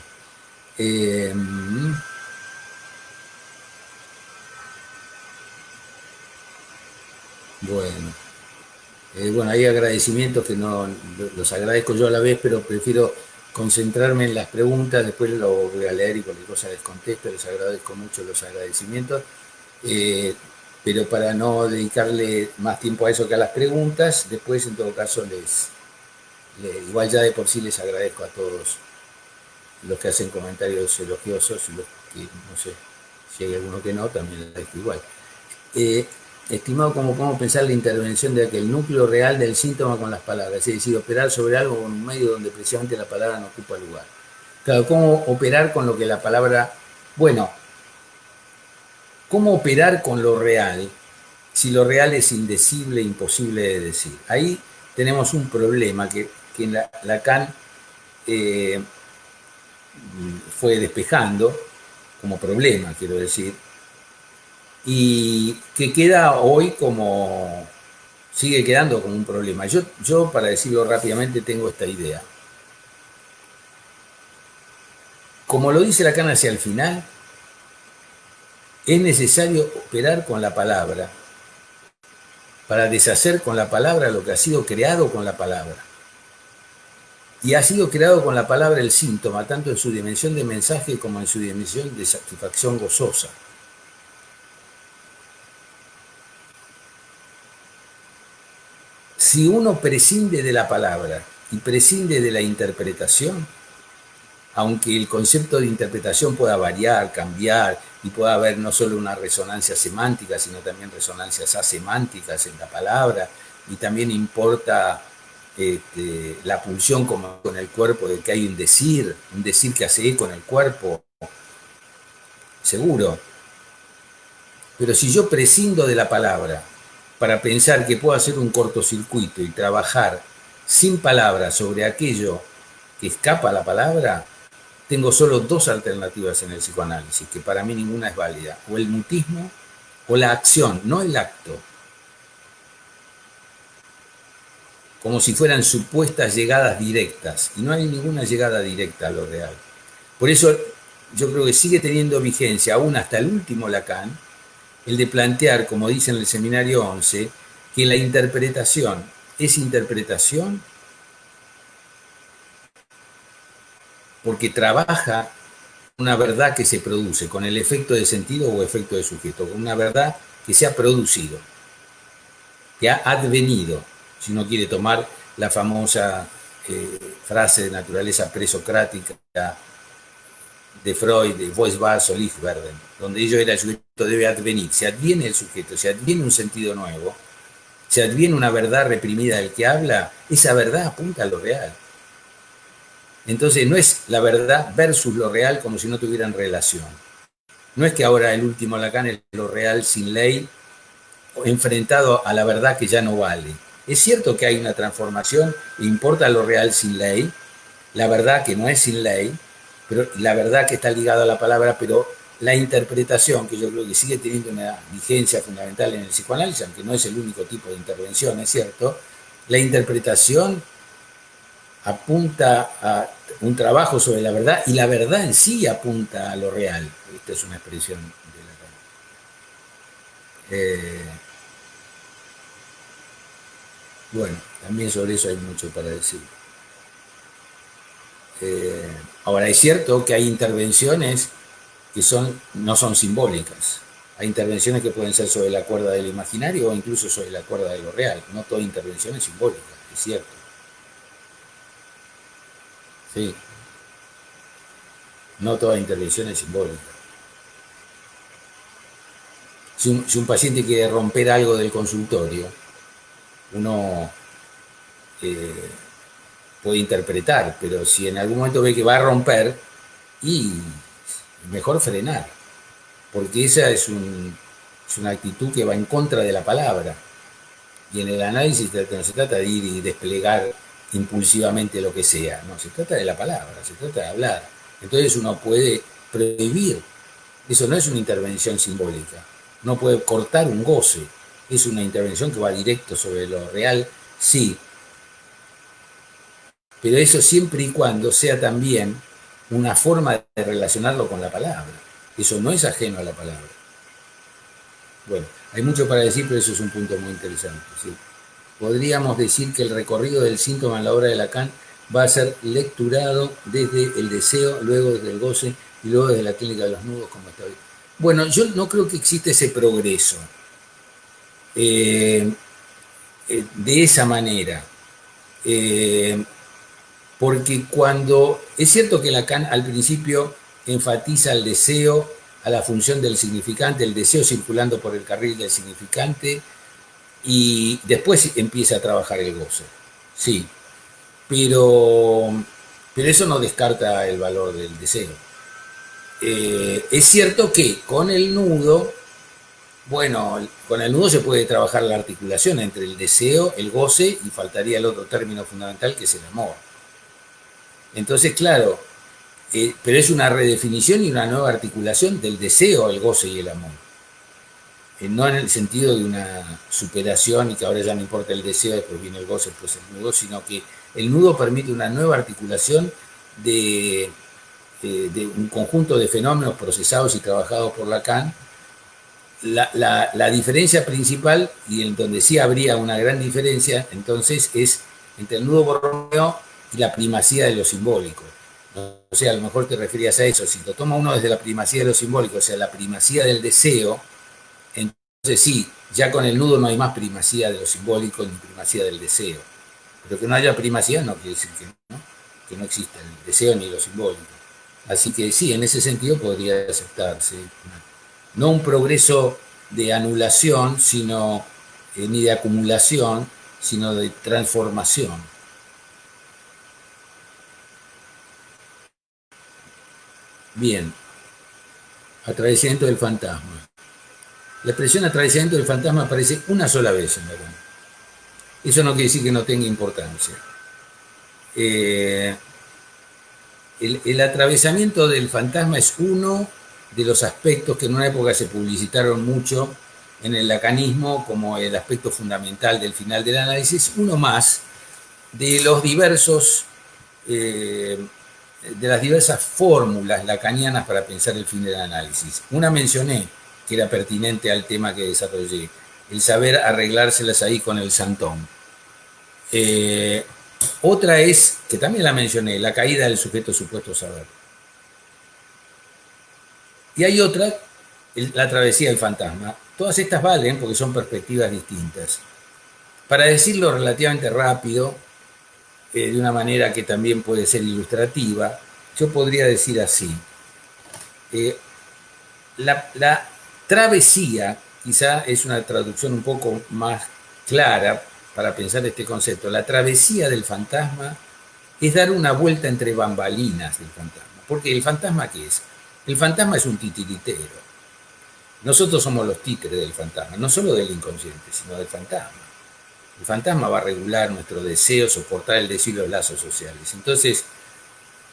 Bueno, hay agradecimientos que no los agradezco yo a la vez, pero prefiero concentrarme en las preguntas, después lo voy a leer y cualquier cosa les contesto, les agradezco mucho los agradecimientos, pero para no dedicarle más tiempo a eso que a las preguntas, después en todo caso igual ya de por sí les agradezco a todos los que hacen comentarios elogiosos y los que, no sé, si hay alguno que no, también les agradezco igual. Estimado, ¿cómo pensar la intervención de aquel núcleo real del síntoma con las palabras? Es decir, operar sobre algo con un medio donde precisamente la palabra no ocupa lugar. Claro, ¿cómo operar con lo que la palabra... Bueno, ¿cómo operar con lo real si lo real es indecible, imposible de decir? Ahí tenemos un problema que Lacan fue despejando como problema, quiero decir, y que queda hoy como, sigue quedando como un problema. Yo, para decirlo rápidamente, tengo esta idea. Como lo dice Lacan hacia el final, es necesario operar con la palabra para deshacer con la palabra lo que ha sido creado con la palabra. Y ha sido creado con la palabra el síntoma, tanto en su dimensión de mensaje como en su dimensión de satisfacción gozosa. Si uno prescinde de la palabra y prescinde de la interpretación, aunque el concepto de interpretación pueda variar, cambiar, y pueda haber no solo una resonancia semántica, sino también resonancias asemánticas en la palabra, y también importa la pulsión como con el cuerpo, de que hay un decir que hace eco en el cuerpo, seguro. Pero si yo prescindo de la palabra para pensar que puedo hacer un cortocircuito y trabajar sin palabra sobre aquello que escapa a la palabra, tengo solo 2 alternativas en el psicoanálisis, que para mí ninguna es válida: o el mutismo o la acción, no el acto. Como si fueran supuestas llegadas directas, y no hay ninguna llegada directa a lo real. Por eso yo creo que sigue teniendo vigencia, aún hasta el último Lacan, el de plantear, como dice en el seminario 11, que la interpretación es interpretación porque trabaja una verdad que se produce con el efecto de sentido o efecto de sujeto, con una verdad que se ha producido, que ha advenido, si uno quiere tomar la famosa frase de naturaleza presocrática de Freud, de Voisbach o Lichtenberg, donde ello era el sujeto debe advenir, se adviene el sujeto, se adviene un sentido nuevo, se adviene una verdad reprimida del que habla, esa verdad apunta a lo real. Entonces no es la verdad versus lo real como si no tuvieran relación. No es que ahora el último Lacan es lo real sin ley, enfrentado a la verdad que ya no vale. Es cierto que hay una transformación, importa lo real sin ley, la verdad que no es sin ley, pero la verdad que está ligada a la palabra, pero la interpretación, que yo creo que sigue teniendo una vigencia fundamental en el psicoanálisis, aunque no es el único tipo de intervención, es cierto, la interpretación apunta a un trabajo sobre la verdad y la verdad en sí apunta a lo real. Esta es una expresión de la bueno, también sobre eso hay mucho para decir. Ahora, es cierto que hay intervenciones que no son simbólicas. Hay intervenciones que pueden ser sobre la cuerda del imaginario o incluso sobre la cuerda de lo real. No toda intervención es simbólica, es cierto. Sí, no toda intervención es simbólica. Si un paciente quiere romper algo del consultorio, uno puede interpretar, pero si en algún momento ve que va a romper, y mejor frenar, porque esa es una actitud que va en contra de la palabra. Y en el análisis no se trata de ir y desplegar impulsivamente lo que sea, no, se trata de la palabra, se trata de hablar. Entonces uno puede prohibir, eso no es una intervención simbólica, no puede cortar un goce, es una intervención que va directo sobre lo real, sí, pero eso siempre y cuando sea también una forma de relacionarlo con la palabra. Eso no es ajeno a la palabra. Bueno, hay mucho para decir, pero eso es un punto muy interesante. ¿Sí? Podríamos decir que el recorrido del síntoma en la obra de Lacan va a ser lecturado desde el deseo, luego desde el goce y luego desde la clínica de los nudos, como está bien. Bueno, yo no creo que exista ese progreso de esa manera. Porque cuando es cierto que Lacan al principio enfatiza el deseo a la función del significante, el deseo circulando por el carril del significante, y después empieza a trabajar el gozo. Sí, pero, pero eso no descarta el valor del deseo. Es cierto que con el nudo, bueno, con el nudo se puede trabajar la articulación entre el deseo, el goce, y faltaría el otro término fundamental que es el amor. Entonces, claro, pero es una redefinición y una nueva articulación del deseo, el goce y el amor. No en el sentido de una superación y que ahora ya no importa el deseo, después viene el goce, después el nudo, sino que el nudo permite una nueva articulación de un conjunto de fenómenos procesados y trabajados por Lacan. La diferencia principal, y en donde sí habría una gran diferencia, entonces, es entre el nudo borromeo y la primacía de lo simbólico. O sea, a lo mejor te referías a eso. Si lo toma uno desde la primacía de lo simbólico, o sea, la primacía del deseo, entonces sí, ya con el nudo no hay más primacía de lo simbólico ni primacía del deseo. Pero que no haya primacía no quiere decir que no exista el deseo ni lo simbólico. Así que sí, en ese sentido podría aceptarse. No un progreso de anulación, sino ni de acumulación, sino de transformación. Bien, atravesamiento del fantasma. La expresión atravesamiento del fantasma aparece una sola vez en Lacan. Eso no quiere decir que no tenga importancia. El atravesamiento del fantasma es uno de los aspectos que en una época se publicitaron mucho en el lacanismo como el aspecto fundamental del final del análisis, uno más de los diversos de las diversas fórmulas lacanianas para pensar el fin del análisis. Una mencioné, que era pertinente al tema que desarrollé, el saber arreglárselas ahí con el santón. Otra es, que también la mencioné, la caída del sujeto supuesto saber. Y hay otra, la travesía del fantasma. Todas estas valen porque son perspectivas distintas. Para decirlo relativamente rápido, de una manera que también puede ser ilustrativa, yo podría decir así. La travesía, quizá es una traducción un poco más clara para pensar este concepto. La travesía del fantasma es dar una vuelta entre bambalinas del fantasma. Porque el fantasma, ¿qué es? El fantasma es un titiritero. Nosotros somos los títeres del fantasma, no solo del inconsciente, sino del fantasma. El fantasma va a regular nuestro deseo, soportar el deseo y los lazos sociales. Entonces,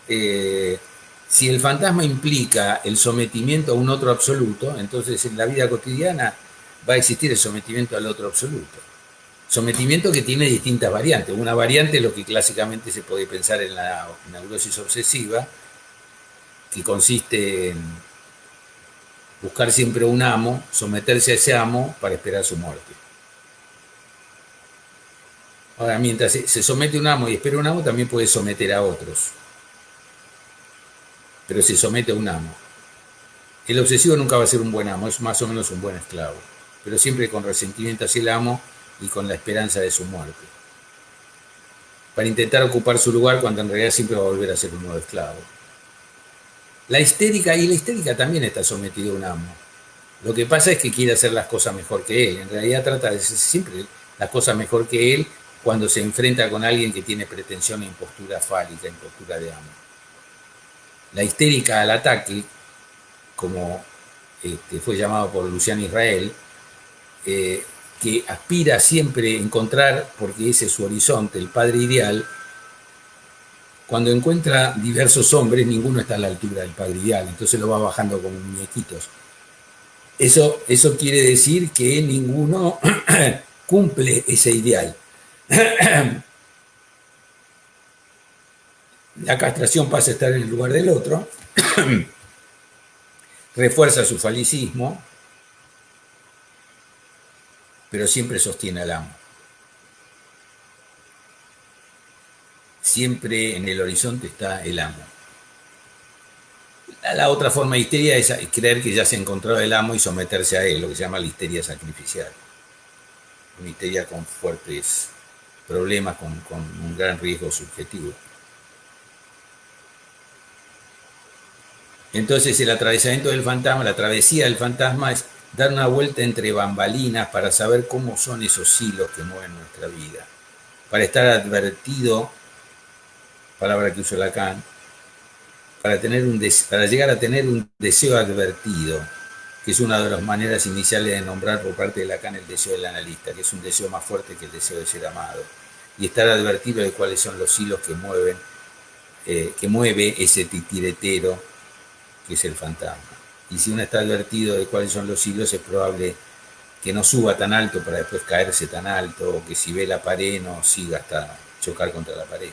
si el fantasma implica el sometimiento a un otro absoluto, entonces en la vida cotidiana va a existir el sometimiento al otro absoluto. Sometimiento que tiene distintas variantes. Una variante es lo que clásicamente se puede pensar en la neurosis obsesiva, que consiste en buscar siempre un amo, someterse a ese amo para esperar su muerte. Ahora, mientras se somete a un amo y espera un amo, también puede someter a otros. Pero se somete a un amo. El obsesivo nunca va a ser un buen amo, es más o menos un buen esclavo, pero siempre con resentimiento hacia el amo y con la esperanza de su muerte, para intentar ocupar su lugar cuando en realidad siempre va a volver a ser un nuevo esclavo. La histérica también está sometida a un amo. Lo que pasa es que quiere hacer las cosas mejor que él. En realidad trata de hacer siempre las cosas mejor que él cuando se enfrenta con alguien que tiene pretensión e impostura fálica, impostura de amo. La histérica al ataque, como fue llamado por Luciano Israel, que aspira siempre a encontrar, porque ese es su horizonte, el padre ideal. Cuando encuentra diversos hombres, ninguno está a la altura del padre ideal, entonces lo va bajando como muñequitos. Eso quiere decir que ninguno cumple ese ideal. La castración pasa a estar en el lugar del otro, refuerza su falicismo, pero siempre sostiene al amo. Siempre en el horizonte está el amo. La otra forma de histeria es creer que ya se ha encontrado el amo y someterse a él, lo que se llama la histeria sacrificial. Una histeria con fuertes problemas, con un gran riesgo subjetivo. Entonces el atravesamiento del fantasma, la travesía del fantasma es dar una vuelta entre bambalinas para saber cómo son esos hilos que mueven nuestra vida. Para estar advertido, palabra que usó Lacan, para llegar a tener un deseo advertido, que es una de las maneras iniciales de nombrar por parte de Lacan el deseo del analista, que es un deseo más fuerte que el deseo de ser amado, y estar advertido de cuáles son los hilos que mueve ese titiretero que es el fantasma. Y si uno está advertido de cuáles son los hilos, es probable que no suba tan alto para después caerse tan alto, o que si ve la pared no siga hasta chocar contra la pared.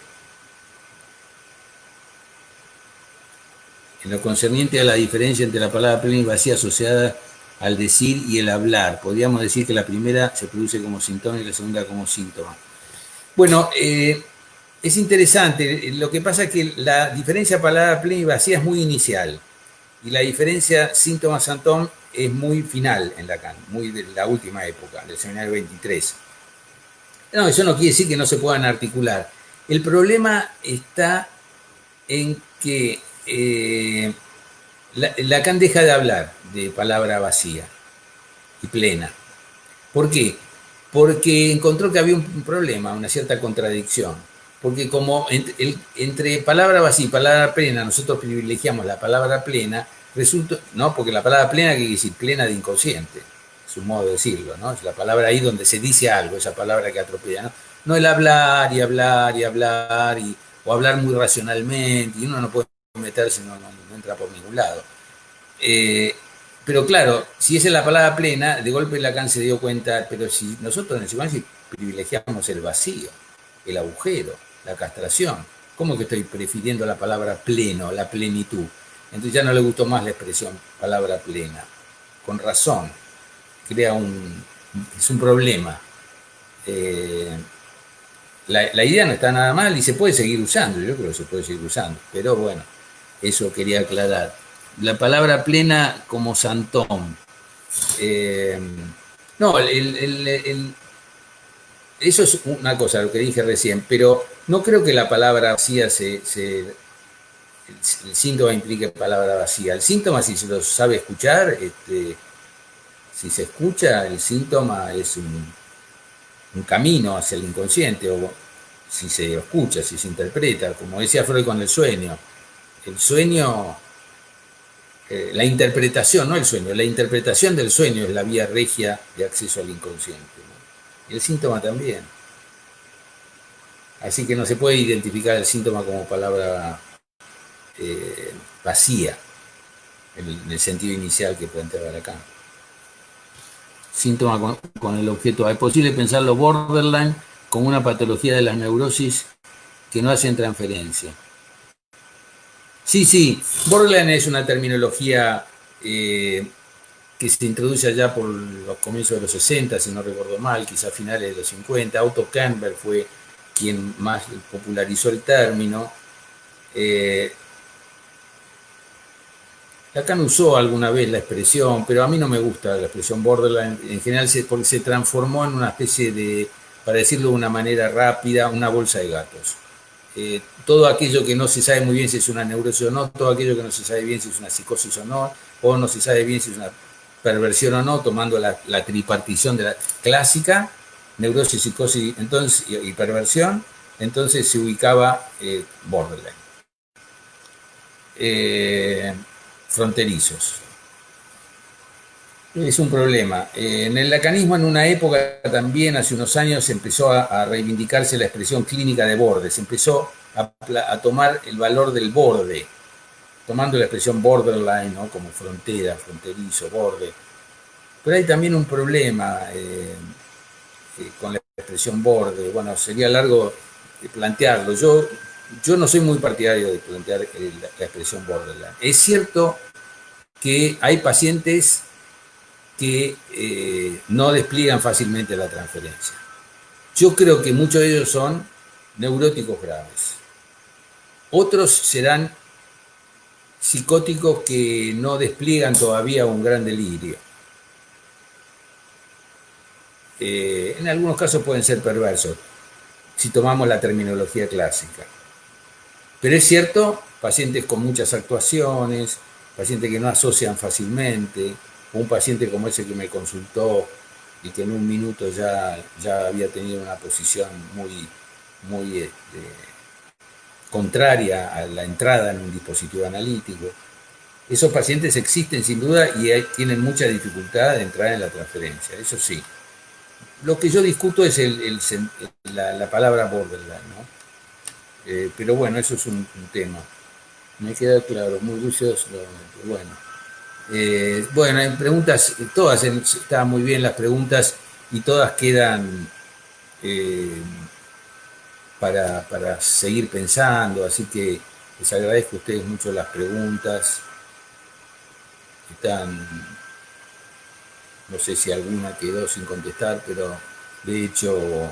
En lo concerniente a la diferencia entre la palabra plena y vacía asociada al decir y el hablar, podríamos decir que la primera se produce como síntoma y la segunda como síntoma. Bueno, es interesante. Lo que pasa es que la diferencia palabra plena y vacía es muy inicial, y la diferencia síntoma-santón es muy final en Lacan, muy de la última época, del seminario 23. No, eso no quiere decir que no se puedan articular. El problema está en que Lacan deja de hablar de palabra vacía y plena. ¿Por qué? Porque encontró que había un problema, una cierta contradicción. Porque como entre palabra vacía y palabra plena nosotros privilegiamos la palabra plena, resulta, ¿no? Porque la palabra plena quiere decir plena de inconsciente, es un modo de decirlo, ¿no? Es la palabra ahí donde se dice algo, esa palabra que atropella, ¿no? No el hablar y hablar y hablar, o hablar muy racionalmente, y uno no puede meterse, no entra por ningún lado. Pero claro, si esa es la palabra plena, de golpe Lacan se dio cuenta, pero si nosotros en el psicoanálisis privilegiamos el vacío, el agujero, la castración, ¿cómo que estoy prefiriendo la palabra pleno, la plenitud? Entonces ya no le gustó más la expresión palabra plena. Con razón, es un problema. La idea no está nada mal y se puede seguir usando, yo creo que se puede seguir usando, pero bueno, eso quería aclarar. La palabra plena como santón. No, eso es una cosa, lo que dije recién, pero no creo que la palabra vacía el síntoma implique palabra vacía. El síntoma, si se lo sabe escuchar, si se escucha, el síntoma es un camino hacia el inconsciente, o si se escucha, si se interpreta, como decía Freud con el sueño. El sueño, la interpretación, no el sueño, la interpretación del sueño es la vía regia de acceso al inconsciente, ¿no? Y el síntoma también. Así que no se puede identificar el síntoma como palabra vacía, en el sentido inicial que planteaba Lacan. Síntoma con el objeto A. Es posible pensarlo borderline como una patología de las neurosis que no hacen transferencia. Sí, borderline es una terminología que se introduce allá por los comienzos de los 60, si no recuerdo mal, quizá finales de los 50. Otto Kernberg fue quien más popularizó el término. Lacan usó alguna vez la expresión, pero a mí no me gusta la expresión borderline, en general porque se transformó en una especie de, para decirlo de una manera rápida, una bolsa de gatos. Todo aquello que no se sabe muy bien si es una neurosis o no, todo aquello que no se sabe bien si es una psicosis o no se sabe bien si es una perversión o no, tomando la tripartición de la clásica, neurosis, psicosis entonces, y perversión, entonces se ubicaba borderline. Fronterizos. Es un problema. En el lacanismo, en una época también, hace unos años, empezó a reivindicarse la expresión clínica de borde. Se empezó a tomar el valor del borde, tomando la expresión borderline, ¿no? Como frontera, fronterizo, borde. Pero hay también un problema con la expresión borde. Bueno, sería largo plantearlo. Yo no soy muy partidario de plantear la expresión borderline. Es cierto que hay pacientes que no despliegan fácilmente la transferencia. Yo creo que muchos de ellos son neuróticos graves. Otros serán psicóticos que no despliegan todavía un gran delirio. En algunos casos pueden ser perversos, si tomamos la terminología clásica. Pero es cierto, pacientes con muchas actuaciones, pacientes que no asocian fácilmente, un paciente como ese que me consultó y que en un minuto ya había tenido una posición muy contraria a la entrada en un dispositivo analítico. Esos pacientes existen sin duda y tienen mucha dificultad de entrar en la transferencia, eso sí. Lo que yo discuto es la palabra borderline, ¿no? Pero bueno, eso es un tema. Me queda claro, muy lucidos, bueno. Bueno, hay preguntas, todas estaban muy bien las preguntas y todas quedan para seguir pensando, así que les agradezco a ustedes mucho las preguntas. No sé si alguna quedó sin contestar, pero de hecho...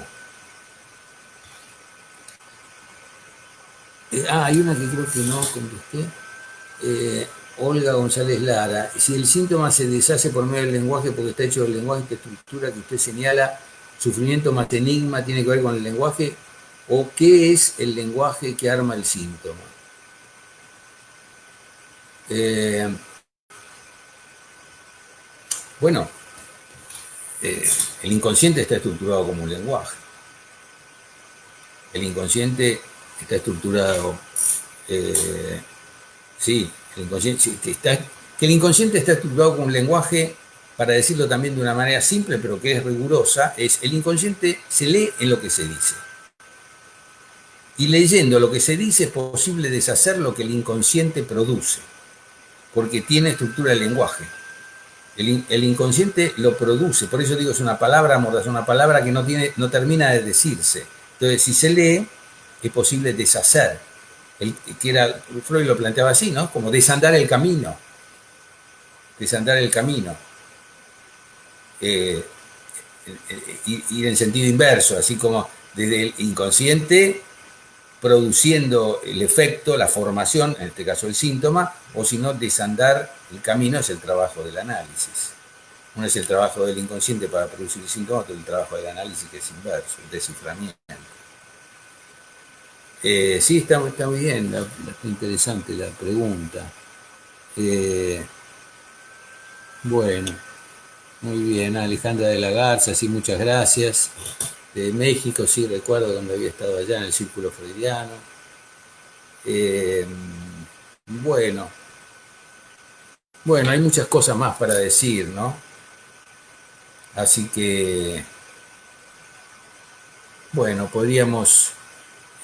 hay una que creo que no contesté. Olga González Lara, si el síntoma se deshace por medio del lenguaje porque está hecho del lenguaje, esta estructura que usted señala, sufrimiento más enigma, tiene que ver con el lenguaje, o qué es el lenguaje que arma el síntoma. Bueno, el inconsciente está estructurado como un lenguaje. El inconsciente está estructurado, sí, que el inconsciente está estructurado como un lenguaje, para decirlo también de una manera simple, pero que es rigurosa, es el inconsciente se lee en lo que se dice. Y leyendo lo que se dice es posible deshacer lo que el inconsciente produce, porque tiene estructura de lenguaje. El inconsciente lo produce, por eso digo, es una palabra mordaz, una palabra que no termina de decirse. Entonces, si se lee, es posible deshacer que era, Freud lo planteaba así, ¿no? Como desandar el camino, desandar el camino. Eh, Ir en sentido inverso, así como desde el inconsciente produciendo el efecto, la formación, en este caso el síntoma, o si no, desandar el camino es el trabajo del análisis. Uno es el trabajo del inconsciente para producir el síntoma, otro es el trabajo del análisis que es inverso, el desciframiento. Sí, está muy bien, está interesante la pregunta. Bueno, muy bien, Alejandra de la Garza, sí, muchas gracias. De México, sí, recuerdo cuando había estado allá en el Círculo Freudiano. Bueno, hay muchas cosas más para decir, ¿no? Así que, bueno, podríamos,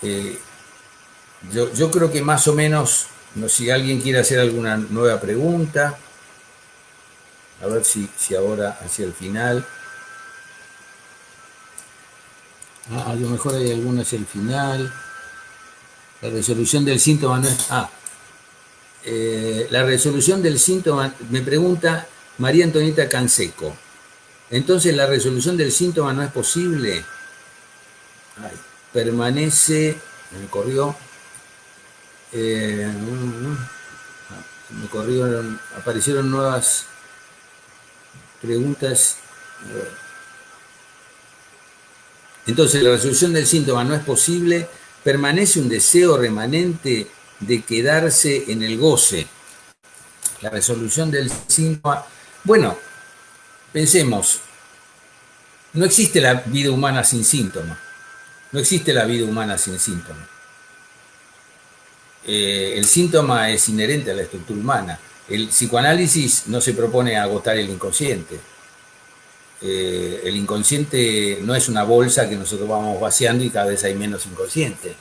yo creo que más o menos, no, si alguien quiere hacer alguna nueva pregunta, a ver si ahora hacia el final. A lo mejor hay alguna hacia el final. La resolución del síntoma no es... la resolución del síntoma, me pregunta María Antonieta Canseco. Entonces, ¿la resolución del síntoma no es posible? Ay, permanece... Me corrió... me corrieron... Aparecieron nuevas preguntas. Entonces, la resolución del síntoma no es posible. Permanece un deseo remanente de quedarse en el goce. La resolución del síntoma... Bueno, pensemos, no existe la vida humana sin síntomas. No existe la vida humana sin síntomas. El síntoma es inherente a la estructura humana. El psicoanálisis no se propone agotar el inconsciente. El inconsciente no es una bolsa que nosotros vamos vaciando y cada vez hay menos inconsciente.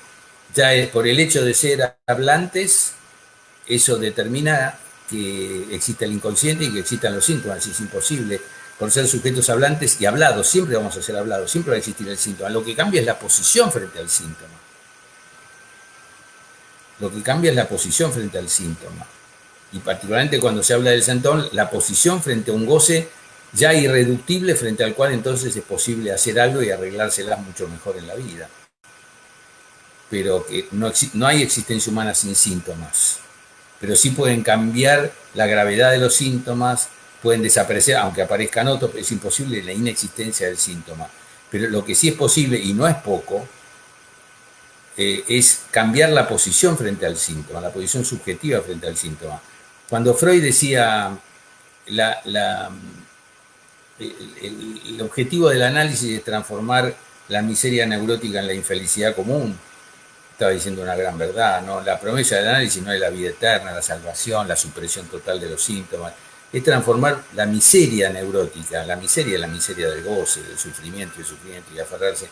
Ya es por el hecho de ser hablantes, eso determina que existe el inconsciente y que existan los síntomas. Es imposible. Por ser sujetos hablantes y hablados, siempre vamos a ser hablados, siempre va a existir el síntoma. Lo que cambia es la posición frente al síntoma. Lo que cambia es la posición frente al síntoma. Y particularmente cuando se habla del santón, la posición frente a un goce ya irreductible, frente al cual entonces es posible hacer algo y arreglárselas mucho mejor en la vida. Pero que no hay existencia humana sin síntomas. Pero sí pueden cambiar la gravedad de los síntomas, pueden desaparecer, aunque aparezcan otros, es imposible la inexistencia del síntoma. Pero lo que sí es posible, y no es poco, es cambiar la posición frente al síntoma, la posición subjetiva frente al síntoma. Cuando Freud decía el objetivo del análisis es transformar la miseria neurótica en la infelicidad común, estaba diciendo una gran verdad, ¿no? La promesa del análisis no es la vida eterna, la salvación, la supresión total de los síntomas, es transformar la miseria neurótica, la miseria es la miseria del goce, del sufrimiento y aferrarse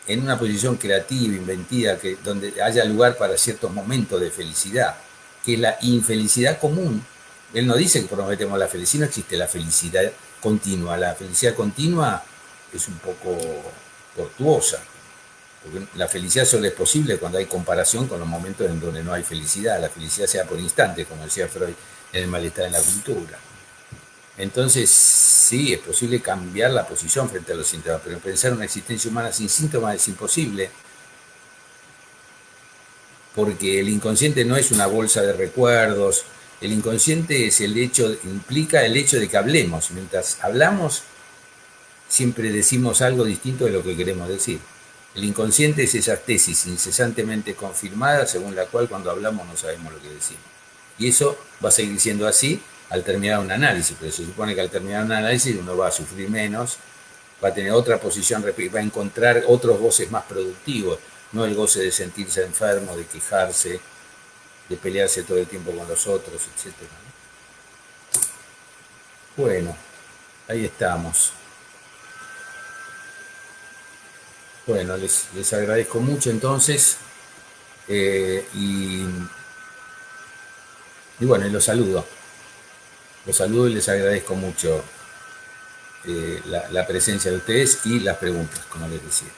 en una posición creativa, inventiva, donde haya lugar para ciertos momentos de felicidad, que es la infelicidad común. Él no dice que prometemos la felicidad, no existe la felicidad continua. La felicidad continua es un poco tortuosa, porque la felicidad solo es posible cuando hay comparación con los momentos en donde no hay felicidad. La felicidad se da por instantes, como decía Freud, en el malestar en la cultura. Entonces, sí, es posible cambiar la posición frente a los síntomas, pero pensar una existencia humana sin síntomas es imposible, porque el inconsciente no es una bolsa de recuerdos. El inconsciente es implica el hecho de que hablemos. Mientras hablamos, siempre decimos algo distinto de lo que queremos decir. El inconsciente es esa tesis incesantemente confirmada, según la cual cuando hablamos no sabemos lo que decimos. Y eso va a seguir siendo así al terminar un análisis, pero se supone que al terminar un análisis uno va a sufrir menos, va a tener otra posición, va a encontrar otros goces más productivos, no el goce de sentirse enfermo, de quejarse, de pelearse todo el tiempo con los otros, etc. Bueno, ahí estamos. Bueno, les agradezco mucho entonces y bueno, y los saludo. Los saludo y les agradezco mucho la presencia de ustedes y las preguntas, como les decía.